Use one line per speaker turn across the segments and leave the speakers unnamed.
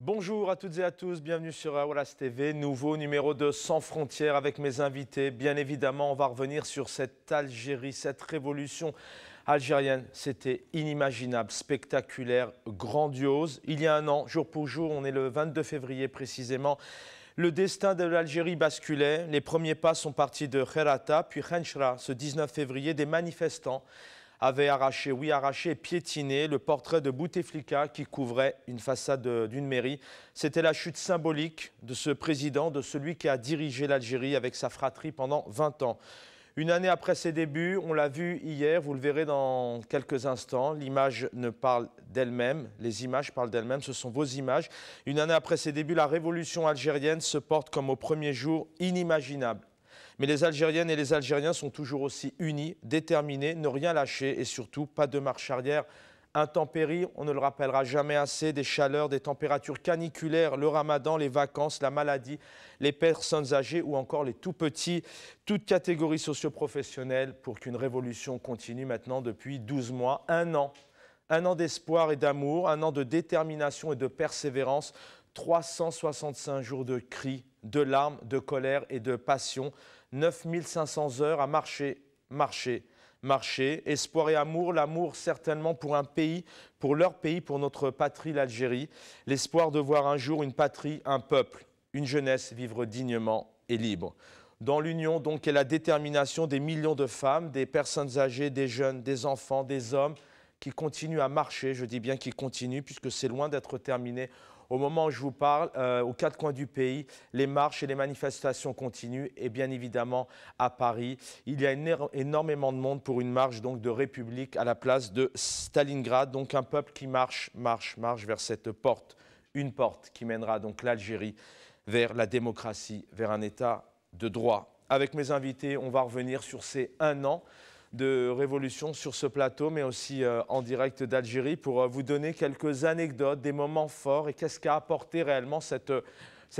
Bonjour à toutes et à tous, bienvenue sur Awalas TV, nouveau numéro de Sans frontières avec mes invités. Bien évidemment, on va revenir sur cette Algérie, cette révolution algérienne. C'était inimaginable, spectaculaire, grandiose. Il y a un an, jour pour jour, on est le 22 février précisément, le destin de l'Algérie basculait. Les premiers pas sont partis de Kherata, puis Khenchra, ce 19 février, des manifestants avait arraché, et piétiné le portrait de Bouteflika qui couvrait une façade d'une mairie. C'était la chute symbolique de ce président, de celui qui a dirigé l'Algérie avec sa fratrie pendant 20 ans. Une année après ses débuts, on l'a vu hier, vous le verrez dans quelques instants, l'image ne parle d'elle-même, les images parlent d'elles-mêmes, ce sont vos images. Une année après ses débuts, la révolution algérienne se porte comme au premier jour, inimaginable. Mais les Algériennes et les Algériens sont toujours aussi unis, déterminés, ne rien lâcher et surtout pas de marche arrière. Intempéries, on ne le rappellera jamais assez, des chaleurs, des températures caniculaires, le ramadan, les vacances, la maladie, les personnes âgées ou encore les tout-petits, toutes catégories socio-professionnelles pour qu'une révolution continue maintenant depuis 12 mois, un an. Un an d'espoir et d'amour, un an de détermination et de persévérance, 365 jours de cris, de larmes, de colère et de passion, 9500 heures à marcher, espoir et amour, l'amour certainement pour un pays, pour leur pays, pour notre patrie, l'Algérie, l'espoir de voir un jour une patrie, un peuple, une jeunesse vivre dignement et libre. Dans l'union donc et la détermination des millions de femmes, des personnes âgées, des jeunes, des enfants, des hommes qui continuent à marcher, je dis bien qui continuent puisque c'est loin d'être terminé. Au moment où je vous parle, aux quatre coins du pays, les marches et les manifestations continuent et bien évidemment à Paris, il y a énormément de monde pour une marche donc de République à la place de Stalingrad, donc un peuple qui marche vers cette porte, une porte qui mènera donc l'Algérie vers la démocratie, vers un état de droit. Avec mes invités, on va revenir sur ces un an de révolution sur ce plateau, mais aussi en direct d'Algérie, pour vous donner quelques anecdotes, des moments forts et qu'est-ce qu'a apporté réellement cette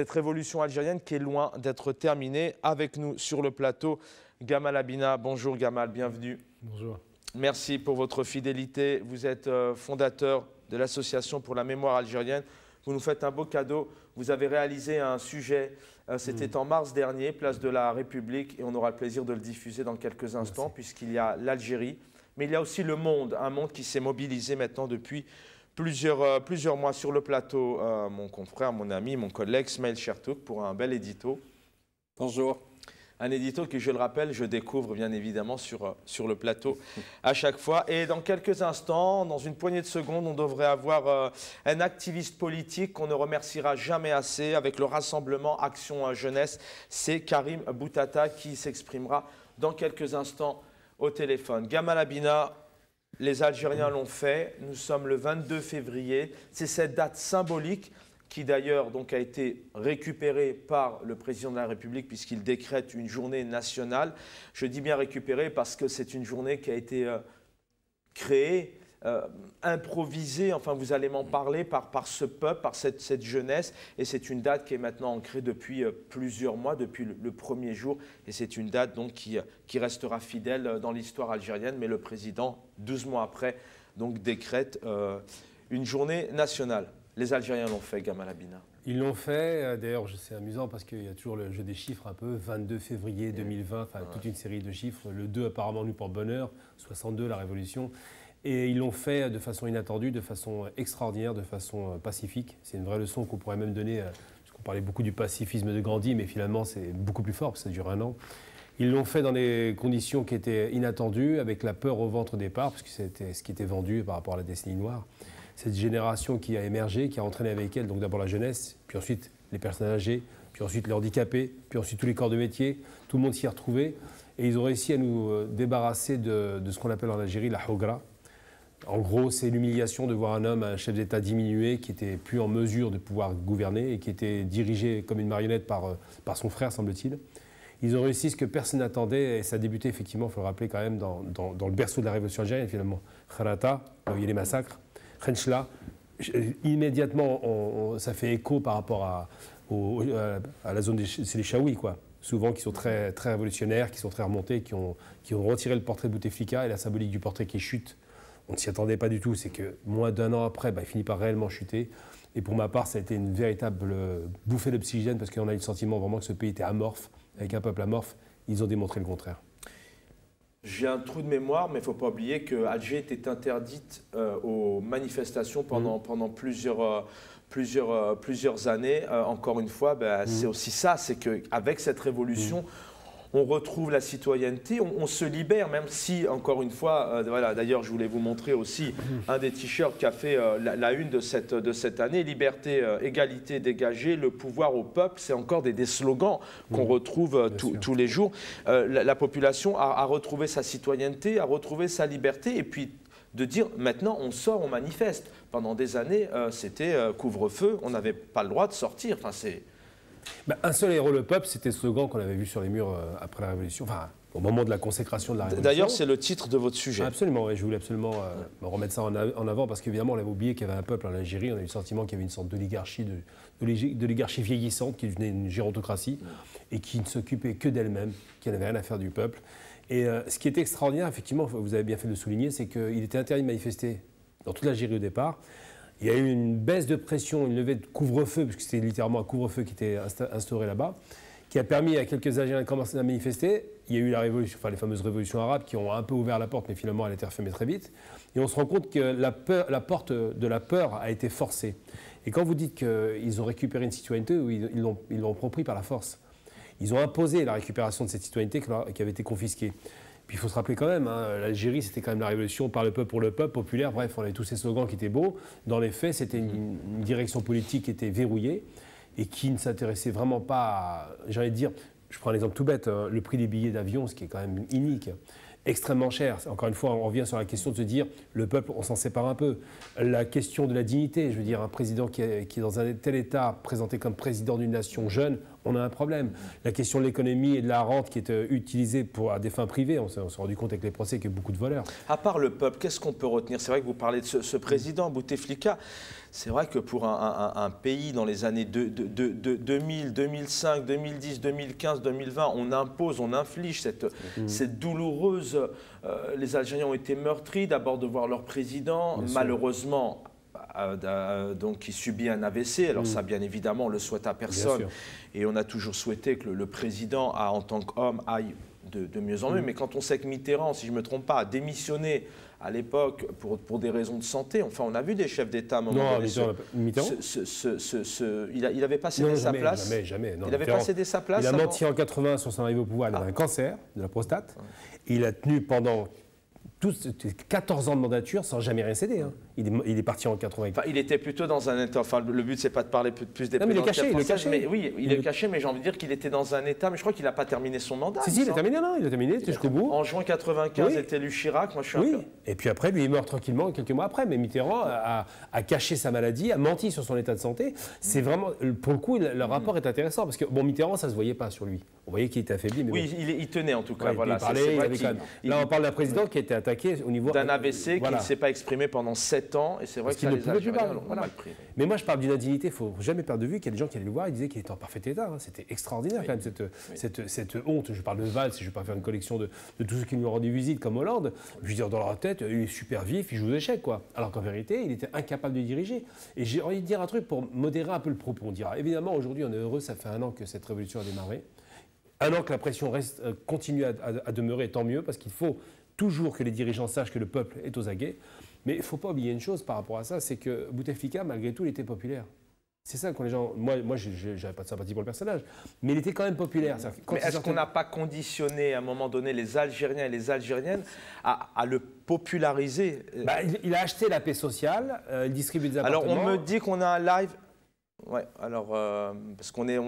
révolution algérienne qui est loin d'être terminée. Avec nous sur le plateau, Gamal Abina. Bonjour Gamal, bienvenue.
Bonjour.
Merci pour votre fidélité. Vous êtes fondateur de l'Association pour la mémoire algérienne. Vous nous faites un beau cadeau. Vous avez réalisé un sujet, c'était en mars dernier, place de la République, et on aura le plaisir de le diffuser dans quelques instants, puisqu'il y a l'Algérie, mais il y a aussi le monde, un monde qui s'est mobilisé maintenant depuis plusieurs mois sur le plateau. Mon confrère, mon ami, mon collègue Smaïl Chertouk pour un bel édito.
Bonjour.
Un édito que, je le rappelle, je découvre bien évidemment sur le plateau à chaque fois. Et dans quelques instants, dans une poignée de secondes, on devrait avoir un activiste politique qu'on ne remerciera jamais assez avec le rassemblement Action Jeunesse. C'est Karim Boutata qui s'exprimera dans quelques instants au téléphone. Gamal Abina, les Algériens l'ont fait. Nous sommes le 22 février. C'est cette date symbolique qui d'ailleurs donc a été récupéré par le président de la République puisqu'il décrète une journée nationale. Je dis bien récupéré parce que c'est une journée qui a été créée, improvisée, enfin vous allez m'en parler, par ce peuple, par cette jeunesse. Et c'est une date qui est maintenant ancrée depuis plusieurs mois, depuis le premier jour. Et c'est une date donc qui restera fidèle dans l'histoire algérienne. Mais le président, 12 mois après, donc décrète une journée nationale. Les Algériens l'ont fait, Gamal Abina.
Ils l'ont fait, d'ailleurs c'est amusant parce qu'il y a toujours le jeu des chiffres un peu, 22 février 2020, enfin toute une série de chiffres, le 2 apparemment nous porte bonheur, 62 la révolution, et ils l'ont fait de façon inattendue, de façon extraordinaire, de façon pacifique. C'est une vraie leçon qu'on pourrait même donner, parce qu'on parlait beaucoup du pacifisme de Gandhi, mais finalement c'est beaucoup plus fort, parce que ça dure un an. Ils l'ont fait dans des conditions qui étaient inattendues, avec la peur au ventre au départ, parce que c'était ce qui était vendu par rapport à la décennie noire. Cette génération qui a émergé, qui a entraîné avec elle, donc d'abord la jeunesse, puis ensuite les personnes âgées, puis ensuite les handicapés, puis ensuite tous les corps de métier, tout le monde s'y est retrouvé. Et ils ont réussi à nous débarrasser de ce qu'on appelle en Algérie la hogra. En gros, c'est l'humiliation de voir un homme, un chef d'État diminué, qui n'était plus en mesure de pouvoir gouverner et qui était dirigé comme une marionnette par son frère, semble-t-il. Ils ont réussi ce que personne n'attendait, et ça a débuté effectivement, il faut le rappeler quand même, dans le berceau de la révolution algérienne, finalement. Kherata, là où il y a les massacres. Khenchla, immédiatement, ça fait écho par rapport à la zone c'est les Chaouis, quoi. Souvent qui sont très, très révolutionnaires, qui sont très remontés, qui ont retiré le portrait de Bouteflika et la symbolique du portrait qui chute. On ne s'y attendait pas du tout, c'est que moins d'un an après, il finit par réellement chuter. Et pour ma part, ça a été une véritable bouffée d'oxygène parce qu'on a eu le sentiment vraiment que ce pays était amorphe, avec un peuple amorphe. Ils ont démontré le contraire.
J'ai un trou de mémoire, mais il ne faut pas oublier que Alger était interdite aux manifestations pendant plusieurs années. Encore une fois, c'est aussi ça, c'est qu'avec cette révolution, on retrouve la citoyenneté, on se libère, même si, encore une fois, voilà, d'ailleurs, je voulais vous montrer aussi un des t-shirts qui a fait la une de cette année, liberté, égalité dégagée, le pouvoir au peuple, c'est encore des slogans qu'on retrouve tous les jours. La population a retrouvé sa citoyenneté, a retrouvé sa liberté, et puis de dire maintenant on sort, on manifeste. Pendant des années, c'était couvre-feu, on n'avait pas le droit de sortir. Enfin, c'est...
Un seul héros, le peuple, c'était ce slogan qu'on avait vu sur les murs après la Révolution, enfin au moment de la consécration de la Révolution.
D'ailleurs, c'est le titre de votre sujet.
Absolument, oui, je voulais absolument remettre ça en avant parce qu'évidemment, on avait oublié qu'il y avait un peuple en Algérie, on a eu le sentiment qu'il y avait une sorte d'oligarchie, d'oligarchie vieillissante qui devenait une gérontocratie et qui ne s'occupait que d'elle-même, qui n'avait rien à faire du peuple. Et ce qui était extraordinaire, effectivement, vous avez bien fait de le souligner, c'est qu'il était interdit de manifester dans toute l'Algérie au départ. Il y a eu une baisse de pression, une levée de couvre-feu, puisque c'était littéralement un couvre-feu qui était instauré là-bas, qui a permis à quelques Algériens de commencer à manifester. Il y a eu la révolution, enfin les fameuses révolutions arabes qui ont un peu ouvert la porte, mais finalement elle a été refermée très vite. Et on se rend compte que la porte de la peur a été forcée. Et quand vous dites qu'ils ont récupéré une citoyenneté, ils l'ont pris par la force. Ils ont imposé la récupération de cette citoyenneté qui avait été confisquée. Puis il faut se rappeler quand même, l'Algérie, c'était quand même la révolution par le peuple, pour le peuple, populaire. Bref, on avait tous ces slogans qui étaient beaux. Dans les faits, c'était une direction politique qui était verrouillée et qui ne s'intéressait vraiment pas à, j'ai envie de dire, je prends un exemple tout bête, le prix des billets d'avion, ce qui est quand même inique, extrêmement cher. Encore une fois, on revient sur la question de se dire, le peuple, on s'en sépare un peu. La question de la dignité, je veux dire, un président qui est dans un tel état, présenté comme président d'une nation jeune, on a un problème. La question de l'économie et de la rente qui est utilisée à des fins privées, on s'est rendu compte avec les procès qu'il y a beaucoup de voleurs.
À part le peuple, qu'est-ce qu'on peut retenir? C'est vrai que vous parlez de ce président, Bouteflika. C'est vrai que pour un pays dans les années 2000, 2005, 2010, 2015, 2020, on impose, on inflige cette douloureuse... les Algériens ont été meurtris d'abord de voir leur président, malheureusement... donc qui subit un AVC, alors ça bien évidemment on le souhaite à personne et on a toujours souhaité que le président en tant qu'homme aille de mieux en mieux, mais quand on sait que Mitterrand, si je ne me trompe pas, a démissionné à l'époque pour des raisons de santé, enfin on a vu des chefs d'État à un moment donné.
Mitterrand
il n'avait pas cédé sa place.
Jamais.
Il n'avait pas cédé sa place.
Il a menti en 80 sur son arrivée au pouvoir, il avait un cancer de la prostate, et il a tenu pendant 14 ans de mandature sans jamais rien céder. Il est parti en 80.
Enfin, il était plutôt dans un état. Enfin, le but, c'est pas de parler plus des.
Non, mais il est caché.
Mais oui, il est caché, mais j'ai envie de dire qu'il était dans un état. Mais je crois qu'il n'a pas terminé son mandat.
Si, il a terminé, il a terminé jusqu'au bout.
En juin 95, il était élu Chirac. Moi, je suis un peu...
Et puis après, lui, il est mort tranquillement quelques mois après. Mais Mitterrand a caché sa maladie, a menti sur son état de santé. C'est vraiment, pour le coup, le rapport est intéressant parce que Mitterrand, ça se voyait pas sur lui. On voyait qu'il était affaibli. Mais
oui, il tenait en tout cas.
Voilà. Là, on parle d'un président qui a été attaqué au niveau
d'un AVC qui ne s'est pas exprimé pendant 7 ans. Et c'est vrai que ça, les Algériens l'ont mal pris.
Mais moi, je parle d'une indignité. Il ne faut jamais perdre de vue qu'il y a des gens qui allaient le voir et disaient qu'il était en parfait état. C'était extraordinaire quand même, cette honte. Je parle de Valls, je ne vais pas faire une collection de tous ceux qui lui ont rendu visite, comme Hollande. Je veux dire, dans leur tête, il est super vif, il joue aux échecs, quoi. Alors qu'en vérité, il était incapable de diriger. Et j'ai envie de dire un truc pour modérer un peu le propos. On dira, évidemment, aujourd'hui, on est heureux, ça fait 1 an que cette révolution a démarré. 1 an que la pression continue à demeurer, tant mieux, parce qu'il faut toujours que les dirigeants sachent que le peuple est aux aguets. Mais il ne faut pas oublier une chose par rapport à ça, c'est que Bouteflika, malgré tout, il était populaire. C'est ça que les gens... Moi je n'avais pas de sympathie pour le personnage, mais il était quand même populaire.
Mais est-ce qu'on n'a pas conditionné à un moment donné les Algériens et les Algériennes à le populariser?
Il a acheté la paix sociale, il distribue des appartements.
Alors on me dit qu'on a un live... Ouais, alors, parce qu'on est...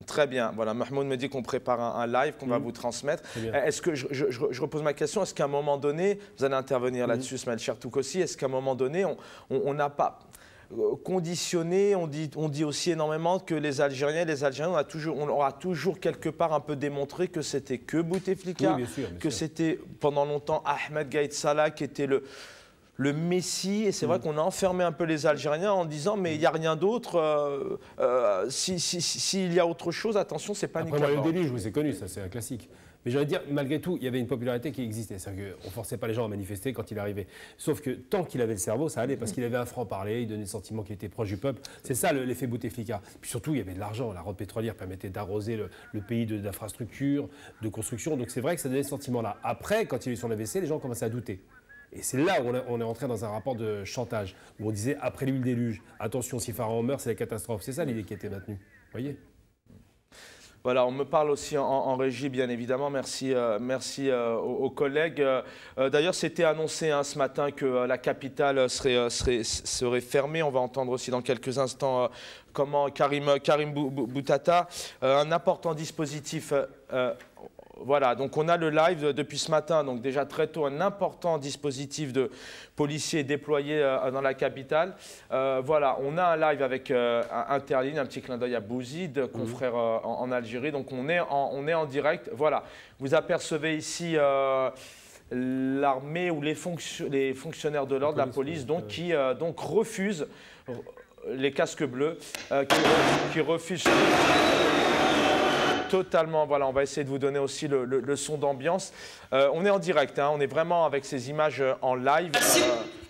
Très bien. Voilà, Mahmoud me dit qu'on prépare un live qu'on va vous transmettre. Est-ce que je repose ma question, est-ce qu'à un moment donné, vous allez intervenir là-dessus, Ismaël Chertouk aussi, est-ce qu'à un moment donné, on n'a pas conditionné, on dit aussi énormément que les Algériens, on aura toujours quelque part un peu démontré que c'était que Bouteflika, que c'était pendant longtemps Ahmed Gaïd Salah qui était le Messie, et c'est vrai qu'on a enfermé un peu les Algériens en disant mais il n'y a rien d'autre, s'il y a autre chose, attention, c'est pas
Après, Mario Delige, oui, c'est connu, ça c'est un classique. Mais j'allais dire, malgré tout, il y avait une popularité qui existait. C'est-à-dire qu'on ne forçait pas les gens à manifester quand il arrivait. Sauf que tant qu'il avait le cerveau, ça allait, parce qu'il avait un franc-parler, il donnait le sentiment qu'il était proche du peuple. C'est ça l'effet Bouteflika. Puis surtout, il y avait de l'argent. La rente pétrolière permettait d'arroser le pays d'infrastructures, de construction. Donc c'est vrai que ça donnait ce sentiment-là. Après, quand il y a eu son AVC, les gens commençaient à douter. Et c'est là où on est entré dans un rapport de chantage, où on disait, après lui le déluge, attention, si Pharaon meurt, c'est la catastrophe. C'est ça l'idée qui était maintenue. Vous voyez ?
Voilà, on me parle aussi en régie, bien évidemment. Merci, aux collègues. D'ailleurs, c'était annoncé ce matin que la capitale serait fermée. On va entendre aussi dans quelques instants comment Karim Boutata, un important dispositif. Voilà, donc on a le live depuis ce matin, donc déjà très tôt, un important dispositif de policiers déployés dans la capitale. Voilà, on a un live avec Interline, un petit clin d'œil à Bouzid, confrère en Algérie, donc on est en direct. Voilà, vous apercevez ici l'armée ou les fonctionnaires de l'ordre, la police, donc, qui donc refusent, les casques bleus, qui refusent... Totalement, voilà, on va essayer de vous donner aussi le son d'ambiance. On est en direct, on est vraiment avec ces images en live.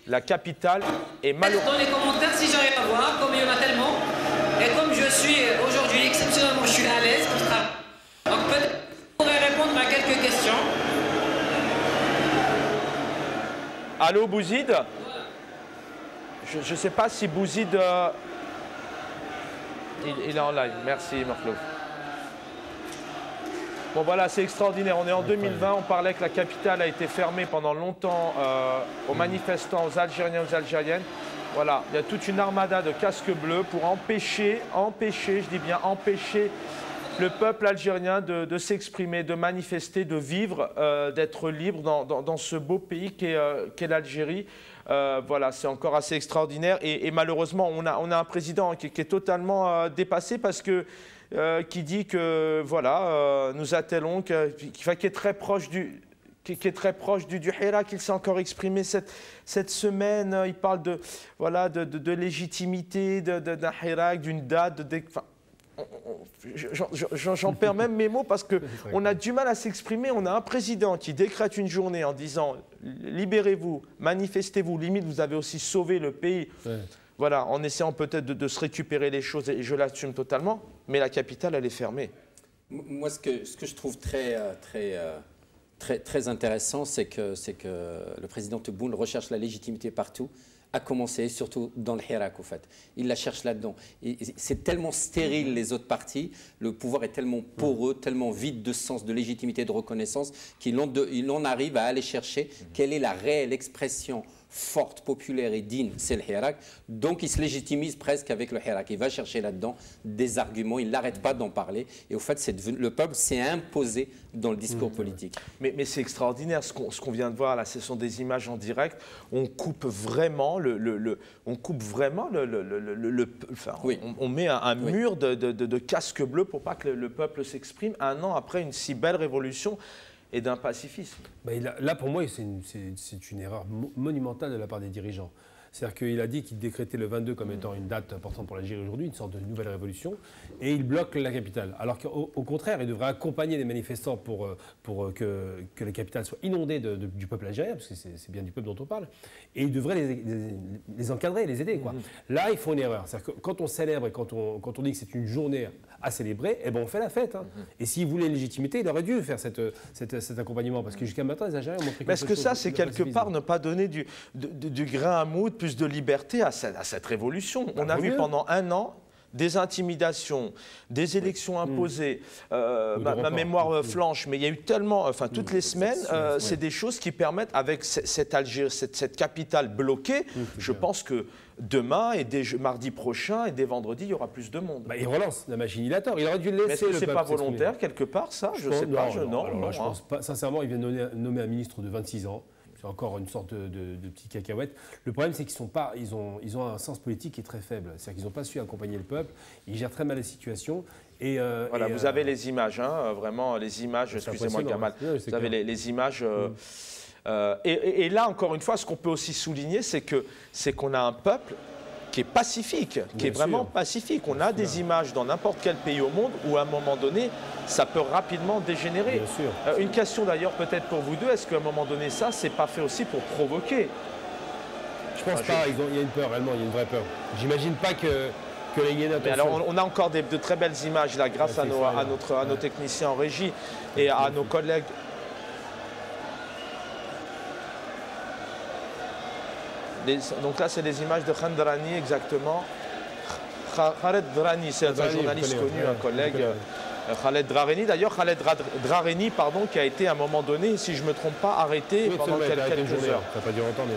La capitale est malheureusement...
Dans les commentaires si j'arrive à voir, comme il y en a tellement. Et comme je suis aujourd'hui exceptionnellement, je suis à l'aise. Donc peut-être que je pourrais répondre à quelques questions.
Allô, Bouzid? Je ne sais pas si Bouzid... Il est en live. Merci, Marclo. Bon voilà, c'est extraordinaire. On est en 2020, on parlait que la capitale a été fermée pendant longtemps aux manifestants, aux Algériens, aux Algériennes. Voilà, il y a toute une armada de casques bleus pour empêcher, je dis bien empêcher le peuple algérien de s'exprimer, de manifester, de vivre, d'être libre dans ce beau pays qu'est l'Algérie. Voilà, c'est encore assez extraordinaire. Et malheureusement, on a un président qui est totalement dépassé parce que qui dit que voilà, nous attellons, qui est très proche du Hirak, qu'il s'est encore exprimé cette semaine. Il parle de légitimité d'un Hirak, d'une date, j'en perds même mes mots parce qu'on a du mal à s'exprimer. On a un président qui décrète une journée en disant libérez-vous, manifestez-vous, limite vous avez aussi sauvé le pays. Ouais. Voilà, en essayant peut-être de se récupérer les choses, et je l'assume totalement, mais la capitale, elle est fermée.
Moi, ce que je trouve très intéressant, c'est que le président Tebboune recherche la légitimité partout, à commencer surtout dans le Hirak, au fait. Il la cherche là-dedans. C'est tellement stérile, les autres partis, le pouvoir est tellement poreux, tellement vide de sens, de légitimité, de reconnaissance, qu'il en arrive à aller chercher quelle est la réelle expression forte, populaire et digne, c'est le Hirak. Donc il se légitimise presque avec le Hirak. Il va chercher là-dedans des arguments, il n'arrête pas d'en parler. Et au fait, le peuple s'est imposé dans le discours politique.
Mais c'est extraordinaire ce qu'on vient de voir là, ce sont des images en direct. On coupe vraiment on met un mur de casques bleus pour pas que le peuple s'exprime un an après une si belle révolution et d'un pacifisme.
Là, pour moi, c'est une erreur monumentale de la part des dirigeants. C'est-à-dire qu'il a dit qu'il décrétait le 22 comme étant une date importante pour l'Algérie aujourd'hui, une sorte de nouvelle révolution, et il bloque la capitale. Alors qu'au contraire, il devrait accompagner les manifestants pour que la capitale soit inondée du peuple algérien, parce que c'est bien du peuple dont on parle, et il devrait les encadrer, les aider, quoi. Là, ils font une erreur. C'est-à-dire que quand on célèbre et quand on dit que c'est une journée à célébrer, eh ben on fait la fête. Et s'il voulait une légitimité, il aurait dû faire cet accompagnement, parce que jusqu'à maintenant, les Algériens ont montré
quelque chose. Mais est-ce que ça, c'est quelque part ne pas donner du grain à moudre, plus de liberté à cette révolution? On a vu pendant un an des intimidations, des élections imposées, ma mémoire flanche, mais il y a eu tellement, enfin toutes les semaines, c'est des choses qui permettent, avec cette capitale bloquée, je pense que demain et dès mardi prochain et dès vendredi, il y aura plus de monde.
Il relance la machine, il attend. Il aurait dû laisser.
Est-ce que ce n'est pas volontaire quelque part, ça? Je ne sais pas.
Non, je pense pas. Sincèrement, il vient de nommer un ministre de 26 ans. C'est encore une sorte de petit cacahuète. Le problème, c'est qu'ils ont un sens politique qui est très faible. C'est-à-dire qu'ils n'ont pas su accompagner le peuple. Ils gèrent très mal la situation.
Voilà, vous avez les images, vraiment les images. Excusez-moi, Gamal. Vous avez les images. Et là, encore une fois, ce qu'on peut aussi souligner, c'est qu'on a un peuple qui est pacifique, qui est vraiment pacifique. On a des images dans n'importe quel pays au monde où à un moment donné, ça peut rapidement dégénérer.
Bien sûr.
Une question d'ailleurs peut-être pour vous deux, est-ce qu'à un moment donné ça, c'est pas fait aussi pour provoquer?
Je pense pas, il y a une peur, réellement, il y a une vraie peur. J'imagine pas que les Hyènes...
Alors on a encore de très belles images là grâce à nos techniciens en régie et à nos collègues. Donc là c'est des images de Khandrani exactement. Khaled Drani, c'est un journaliste connu, un collègue. Khaled Drareni, d'ailleurs Khaled Drareni, pardon, qui a été à un moment donné, si je ne me trompe pas, arrêté pendant quelques heures.
Ça n'a pas duré longtemps. Mais...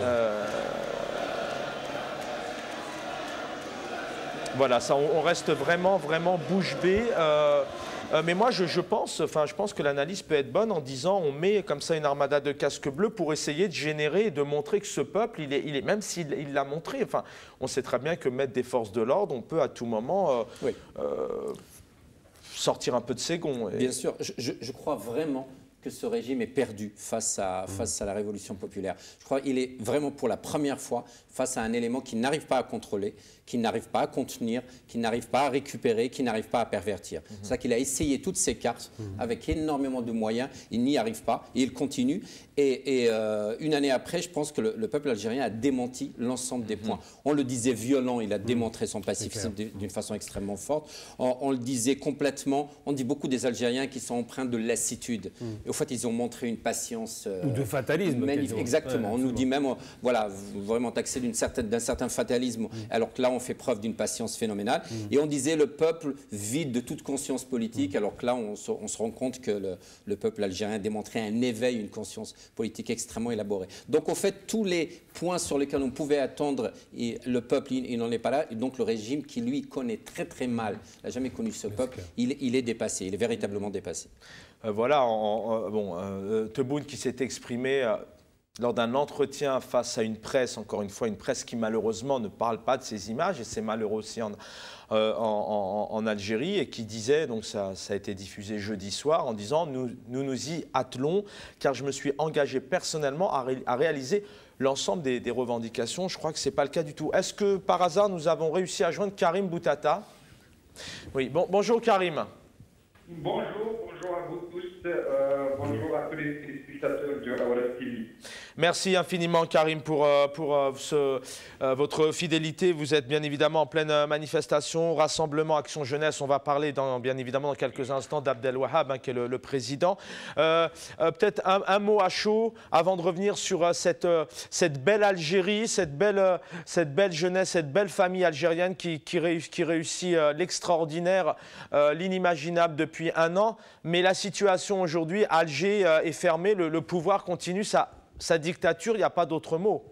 Voilà, ça, on reste vraiment bouche bée. Mais moi, je pense que l'analyse peut être bonne en disant on met comme ça une armada de casques bleus pour essayer de générer et de montrer que ce peuple, même s'il l'a montré, enfin, on sait très bien que mettre des forces de l'ordre, on peut à tout moment sortir un peu de ses gonds.
Bien sûr, je crois vraiment que ce régime est perdu face à la révolution populaire. Je crois qu'il est vraiment pour la première fois face à un élément qu'il n'arrive pas à contrôler, qu'il n'arrive pas à contenir, qu'il n'arrive pas à récupérer, qu'il n'arrive pas à pervertir. C'est ça qu'il a essayé toutes ses cartes avec énormément de moyens, il n'y arrive pas et il continue. Et une année après, je pense que le peuple algérien a démenti l'ensemble des points. On le disait violent, il a démontré son pacifisme d'une façon extrêmement forte. On le disait complètement, on dit beaucoup des Algériens qui sont empreints de lassitude. Et au fait, ils ont montré une patience...
ou de fatalisme.
Exactement, on nous dit même, voilà, vraiment taxé d'un certain fatalisme, alors que là, on fait preuve d'une patience phénoménale. Et on disait le peuple vide de toute conscience politique, alors que là, on se rend compte que le peuple algérien a démontré un éveil, une conscience politique extrêmement élaborée. Donc, au fait, tous les points sur lesquels on pouvait attendre, et le peuple, il n'en est pas là. Et donc, le régime qui, lui, connaît très, très mal, n'a jamais connu ce peuple, il est dépassé, il est véritablement dépassé.
Voilà, Tebboune qui s'est exprimé lors d'un entretien face à une presse, encore une fois, une presse qui malheureusement ne parle pas de ces images, et c'est malheureux aussi en Algérie, et qui disait, donc ça a été diffusé jeudi soir, en disant nous y attelons, car je me suis engagé personnellement à réaliser l'ensemble des revendications. Je crois que ce n'est pas le cas du tout. Est-ce que par hasard nous avons réussi à joindre Karim Boutata? Oui, bonjour Karim.
Bonjour à vous tous, bonjour à tous les téléspectateurs de Awara TV.
Merci infiniment Karim pour votre fidélité. Vous êtes bien évidemment en pleine manifestation, rassemblement, action jeunesse. On va parler bien évidemment dans quelques instants d'Abdel Wahab, qui est le président. Peut-être un mot à chaud avant de revenir sur cette belle Algérie, cette belle jeunesse, cette belle famille algérienne qui réussit l'extraordinaire, l'inimaginable depuis un an. Mais la situation aujourd'hui, Alger est fermée, le pouvoir continue sa dictature, il n'y a pas d'autre mot.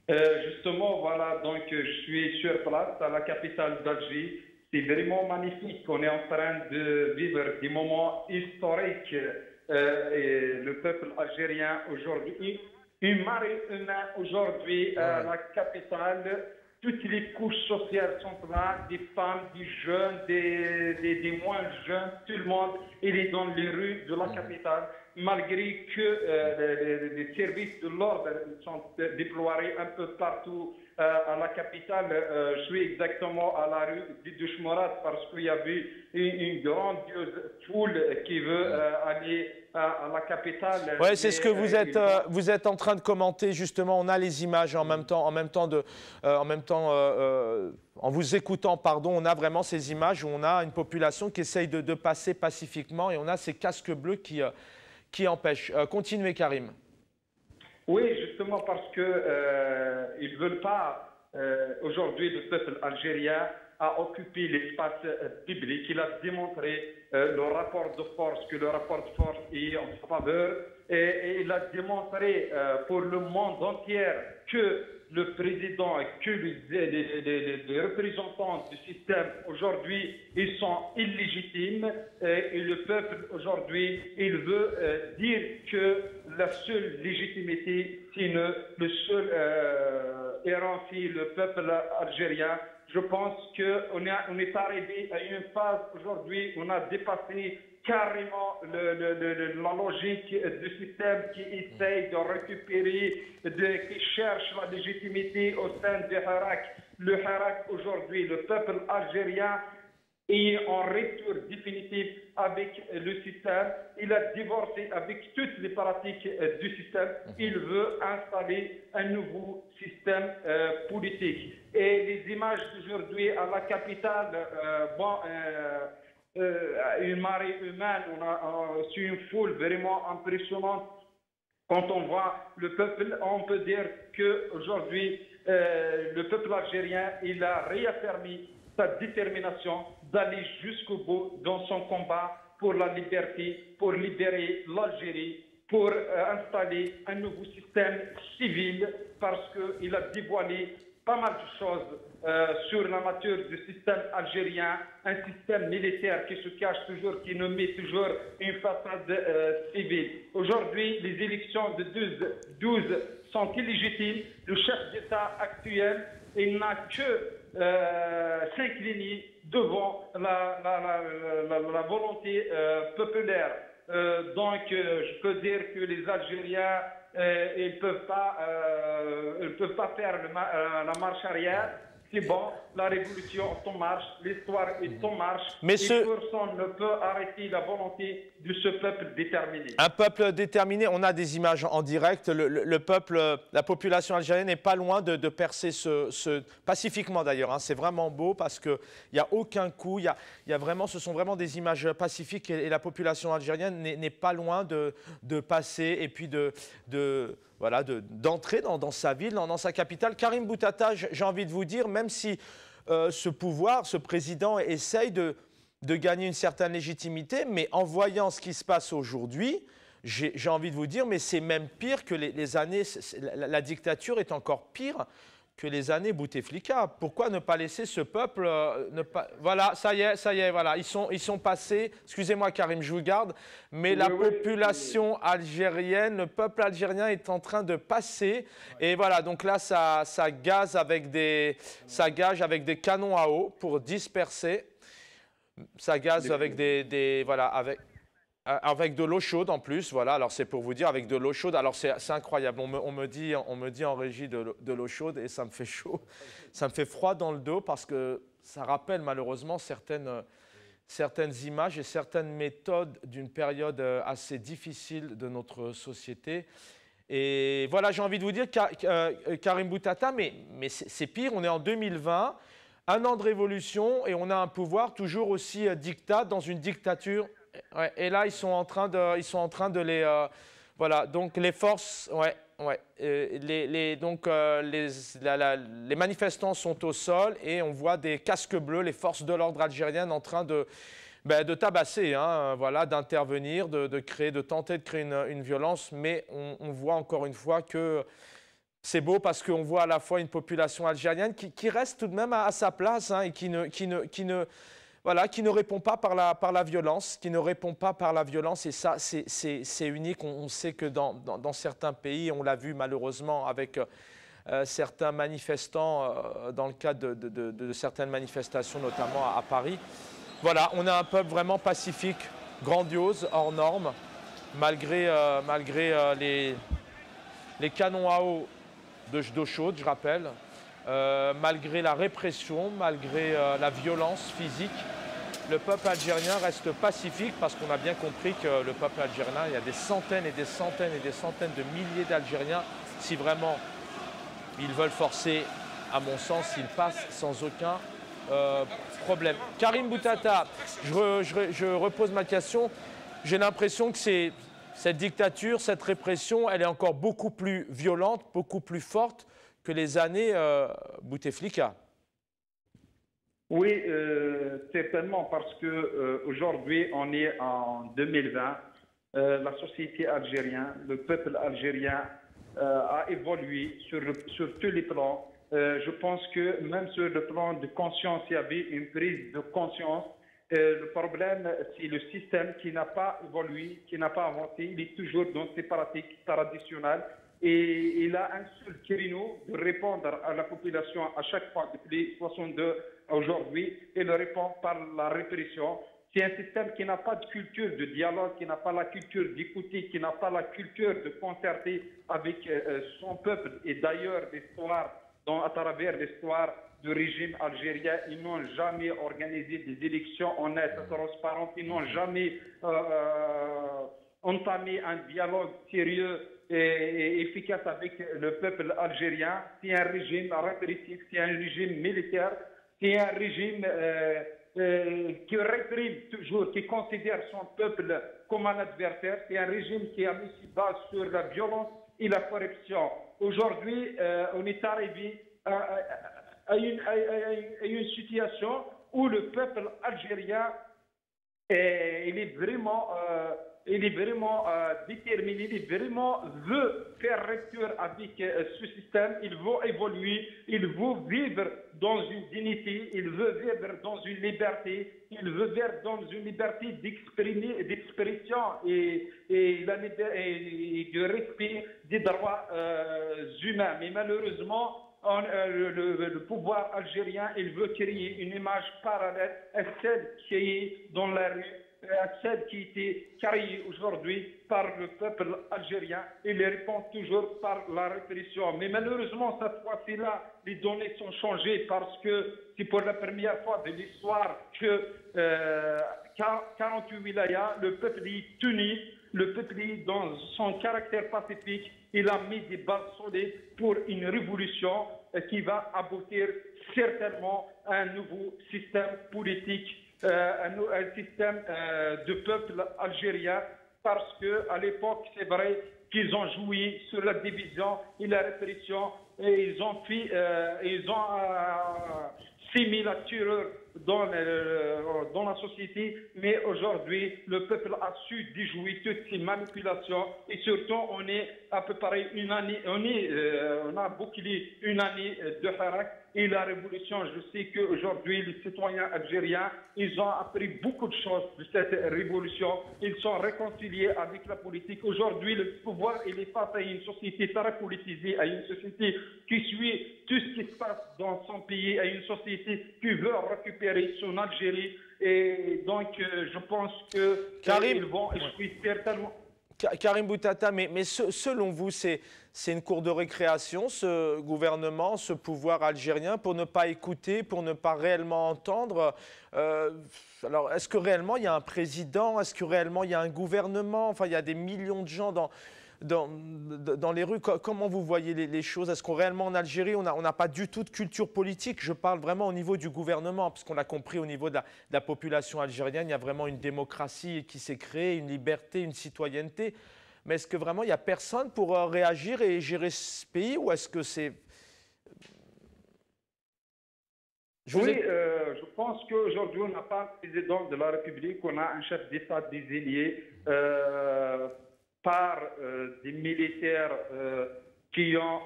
Justement, voilà, donc je suis sur place à la capitale d'Alger. C'est vraiment magnifique. On est en train de vivre des moments historiques. Et le peuple algérien aujourd'hui, une marée humaine aujourd'hui à la capitale. Toutes les couches sociales sont là, des femmes, des jeunes, des moins jeunes, tout le monde, il est dans les rues de la capitale, malgré que les services de l'ordre sont déployés un peu partout à la capitale. Je suis exactement à la rue du Douchmorat parce qu'il y avait une grandiose foule qui veut aller à la capitale.
Oui, c'est ce que vous êtes en train de commenter justement. On a les images en même temps, en vous écoutant, pardon, on a vraiment ces images où on a une population qui essaye de passer pacifiquement et on a ces casques bleus qui empêchent. Continuez, Karim.
Oui, justement parce que ils ne veulent pas aujourd'hui le peuple algérien a occupé l'espace public. Il a démontré le rapport de force, que le rapport de force est en faveur. Et il a démontré pour le monde entier que le président, que les représentants du système aujourd'hui, ils sont illégitimes. Et le peuple aujourd'hui, il veut dire que la seule légitimité, c'est le seul errant, c'est le peuple algérien. Je pense qu'on est arrivé à une phase aujourd'hui, on a dépassé carrément la logique du système qui essaye de récupérer, qui cherche la légitimité au sein du Hirak. Le Hirak aujourd'hui, le peuple algérien est en rupture définitive avec le système. Il a divorcé avec toutes les pratiques du système. Il veut installer un nouveau système politique. Et les images d'aujourd'hui à la capitale, une marée humaine, on a reçu une foule vraiment impressionnante. Quand on voit le peuple, on peut dire qu'aujourd'hui, le peuple algérien, il a réaffirmé sa détermination d'aller jusqu'au bout dans son combat pour la liberté, pour libérer l'Algérie, pour installer un nouveau système civil, parce qu'il a dévoilé pas mal de choses sur la nature du système algérien, un système militaire qui se cache toujours, qui nous met toujours une façade civile. Aujourd'hui, les élections de 12 sont illégitimes. Le chef d'État actuel, il n'a que 5 lignes devant la volonté populaire. Donc, je peux dire que les Algériens, ils peuvent pas faire la marche arrière. C'est bon, la révolution est en marche, l'histoire est en marche.
Mais
personne ne peut arrêter la volonté de ce peuple déterminé.
Un peuple déterminé, on a des images en direct. Le peuple, la population algérienne n'est pas loin de percer pacifiquement d'ailleurs. Hein. C'est vraiment beau parce qu'il n'y a aucun coup. Il y a vraiment, ce sont vraiment des images pacifiques et la population algérienne n'est pas loin de passer et puis d'entrer dans sa ville, dans sa capitale. Karim Bouttata, j'ai envie de vous dire, même si ce pouvoir, ce président essaye de gagner une certaine légitimité, mais en voyant ce qui se passe aujourd'hui, j'ai envie de vous dire, mais c'est même pire que les années, la dictature est encore pire que les années Bouteflika. Pourquoi ne pas laisser ce peuple Voilà, ça y est, voilà, ils sont passés, excusez-moi Karim, je vous garde, mais la population algérienne, le peuple algérien est en train de passer, et voilà, donc là, ça gage avec des canons à eau pour disperser, ça gaze avec avec de l'eau chaude en plus, voilà, alors c'est pour vous dire, avec de l'eau chaude, alors c'est incroyable, on me dit en régie de l'eau chaude et ça me fait chaud, ça me fait froid dans le dos parce que ça rappelle malheureusement certaines images et certaines méthodes d'une période assez difficile de notre société. Et voilà, j'ai envie de vous dire, Karim Bouttata, mais c'est pire, on est en 2020, un an de révolution et on a un pouvoir toujours aussi dictat dans une dictature. Ouais, et là, ils sont en train de les... voilà, donc les forces... les manifestants sont au sol et on voit des casques bleus, les forces de l'ordre algériennes en train de tabasser, hein, voilà, d'intervenir, de tenter de créer une violence. Mais on voit encore une fois que c'est beau parce qu'on voit à la fois une population algérienne qui reste tout de même à sa place, hein, et qui ne répond pas par la violence, et ça, c'est unique. On sait que dans certains pays, on l'a vu malheureusement avec certains manifestants, dans le cadre de certaines manifestations, notamment à Paris. Voilà, on a un peuple vraiment pacifique, grandiose, hors norme, malgré les canons à eau d'eau chaude, je rappelle. Malgré la répression, malgré la violence physique, le peuple algérien reste pacifique parce qu'on a bien compris que le peuple algérien, il y a des centaines et des centaines et des centaines de milliers d'Algériens. Si vraiment ils veulent forcer, à mon sens, ils passent sans aucun problème. Karim Bouttata, je repose ma question. J'ai l'impression que cette dictature, cette répression, elle est encore beaucoup plus violente, beaucoup plus forte que les années Bouteflika.
Oui, certainement, parce qu'aujourd'hui, on est en 2020. La société algérienne, le peuple algérien a évolué sur tous les plans. Je pense que même sur le plan de conscience, il y avait une prise de conscience. Le problème, c'est le système qui n'a pas évolué, qui n'a pas avancé. Il est toujours dans ses pratiques traditionnelles. Et il a un seul créneau de répondre à la population à chaque fois depuis 62 aujourd'hui. Et le répond par la répression. C'est un système qui n'a pas de culture de dialogue, qui n'a pas la culture d'écouter, qui n'a pas la culture de concerter avec son peuple. Et d'ailleurs, à travers l'histoire du régime algérien, ils n'ont jamais organisé des élections honnêtes, transparentes, ils n'ont jamais entamé un dialogue sérieux et efficace avec le peuple algérien. C'est un régime répressif, c'est un régime militaire, c'est un régime qui réprime toujours, qui considère son peuple comme un adversaire. C'est un régime qui a mis ses bases sur la violence et la corruption. Aujourd'hui, on est arrivé à une situation où le peuple algérien il est vraiment déterminé, il veut faire rupture avec ce système, il veut évoluer, il veut vivre dans une dignité, il veut vivre dans une liberté, il veut vivre dans une liberté d'expression et de respect des droits humains. Mais malheureusement, le pouvoir algérien, il veut créer une image parallèle à celle qui est dans la rue, à celle qui a été créée aujourd'hui par le peuple algérien. Il répond toujours par la répression. Mais malheureusement, cette fois-ci-là, les données sont changées parce que c'est pour la première fois de l'histoire que 48 wilayas, le peuple est uni, le peuple est dans son caractère pacifique. Il a mis des bases solides pour une révolution qui va aboutir certainement à un nouveau système politique, un système de peuple algérien, parce qu'à l'époque, c'est vrai qu'ils ont joué sur la division et la répression, et ils ont sémé la terreur dans la société, mais aujourd'hui, le peuple a su déjouer toutes ces manipulations et surtout, on est à peu près une année, on a bouclé une année de Hirak et la révolution. Je sais qu'aujourd'hui, les citoyens algériens, ils ont appris beaucoup de choses de cette révolution. Ils sont réconciliés avec la politique. Aujourd'hui, le pouvoir, il est face à une société très politisée, à une société qui suit tout ce qui se passe dans son pays, à une société qui veut récupérer son Algérie. Et donc, je pense qu'ils vont échouer certainement.
Karim Boutata, mais selon vous, c'est une cour de récréation, ce gouvernement, ce pouvoir algérien, pour ne pas écouter, pour ne pas réellement entendre? Alors, est-ce que réellement il y a un président? Est-ce que réellement il y a un gouvernement? Enfin, il y a des millions de gens dans les rues. Comment vous voyez les choses? Est-ce qu'on réellement en Algérie, on n'a pas du tout de culture politique? Je parle vraiment au niveau du gouvernement, parce qu'on l'a compris au niveau de la population algérienne, il y a vraiment une démocratie qui s'est créée, une liberté, une citoyenneté. Mais est-ce que vraiment il n'y a personne pour réagir et gérer ce pays, ou est-ce que c'est...
Je pense qu'aujourd'hui, on n'a pas un président de la République, on a un chef d'État désigné par des militaires qui ont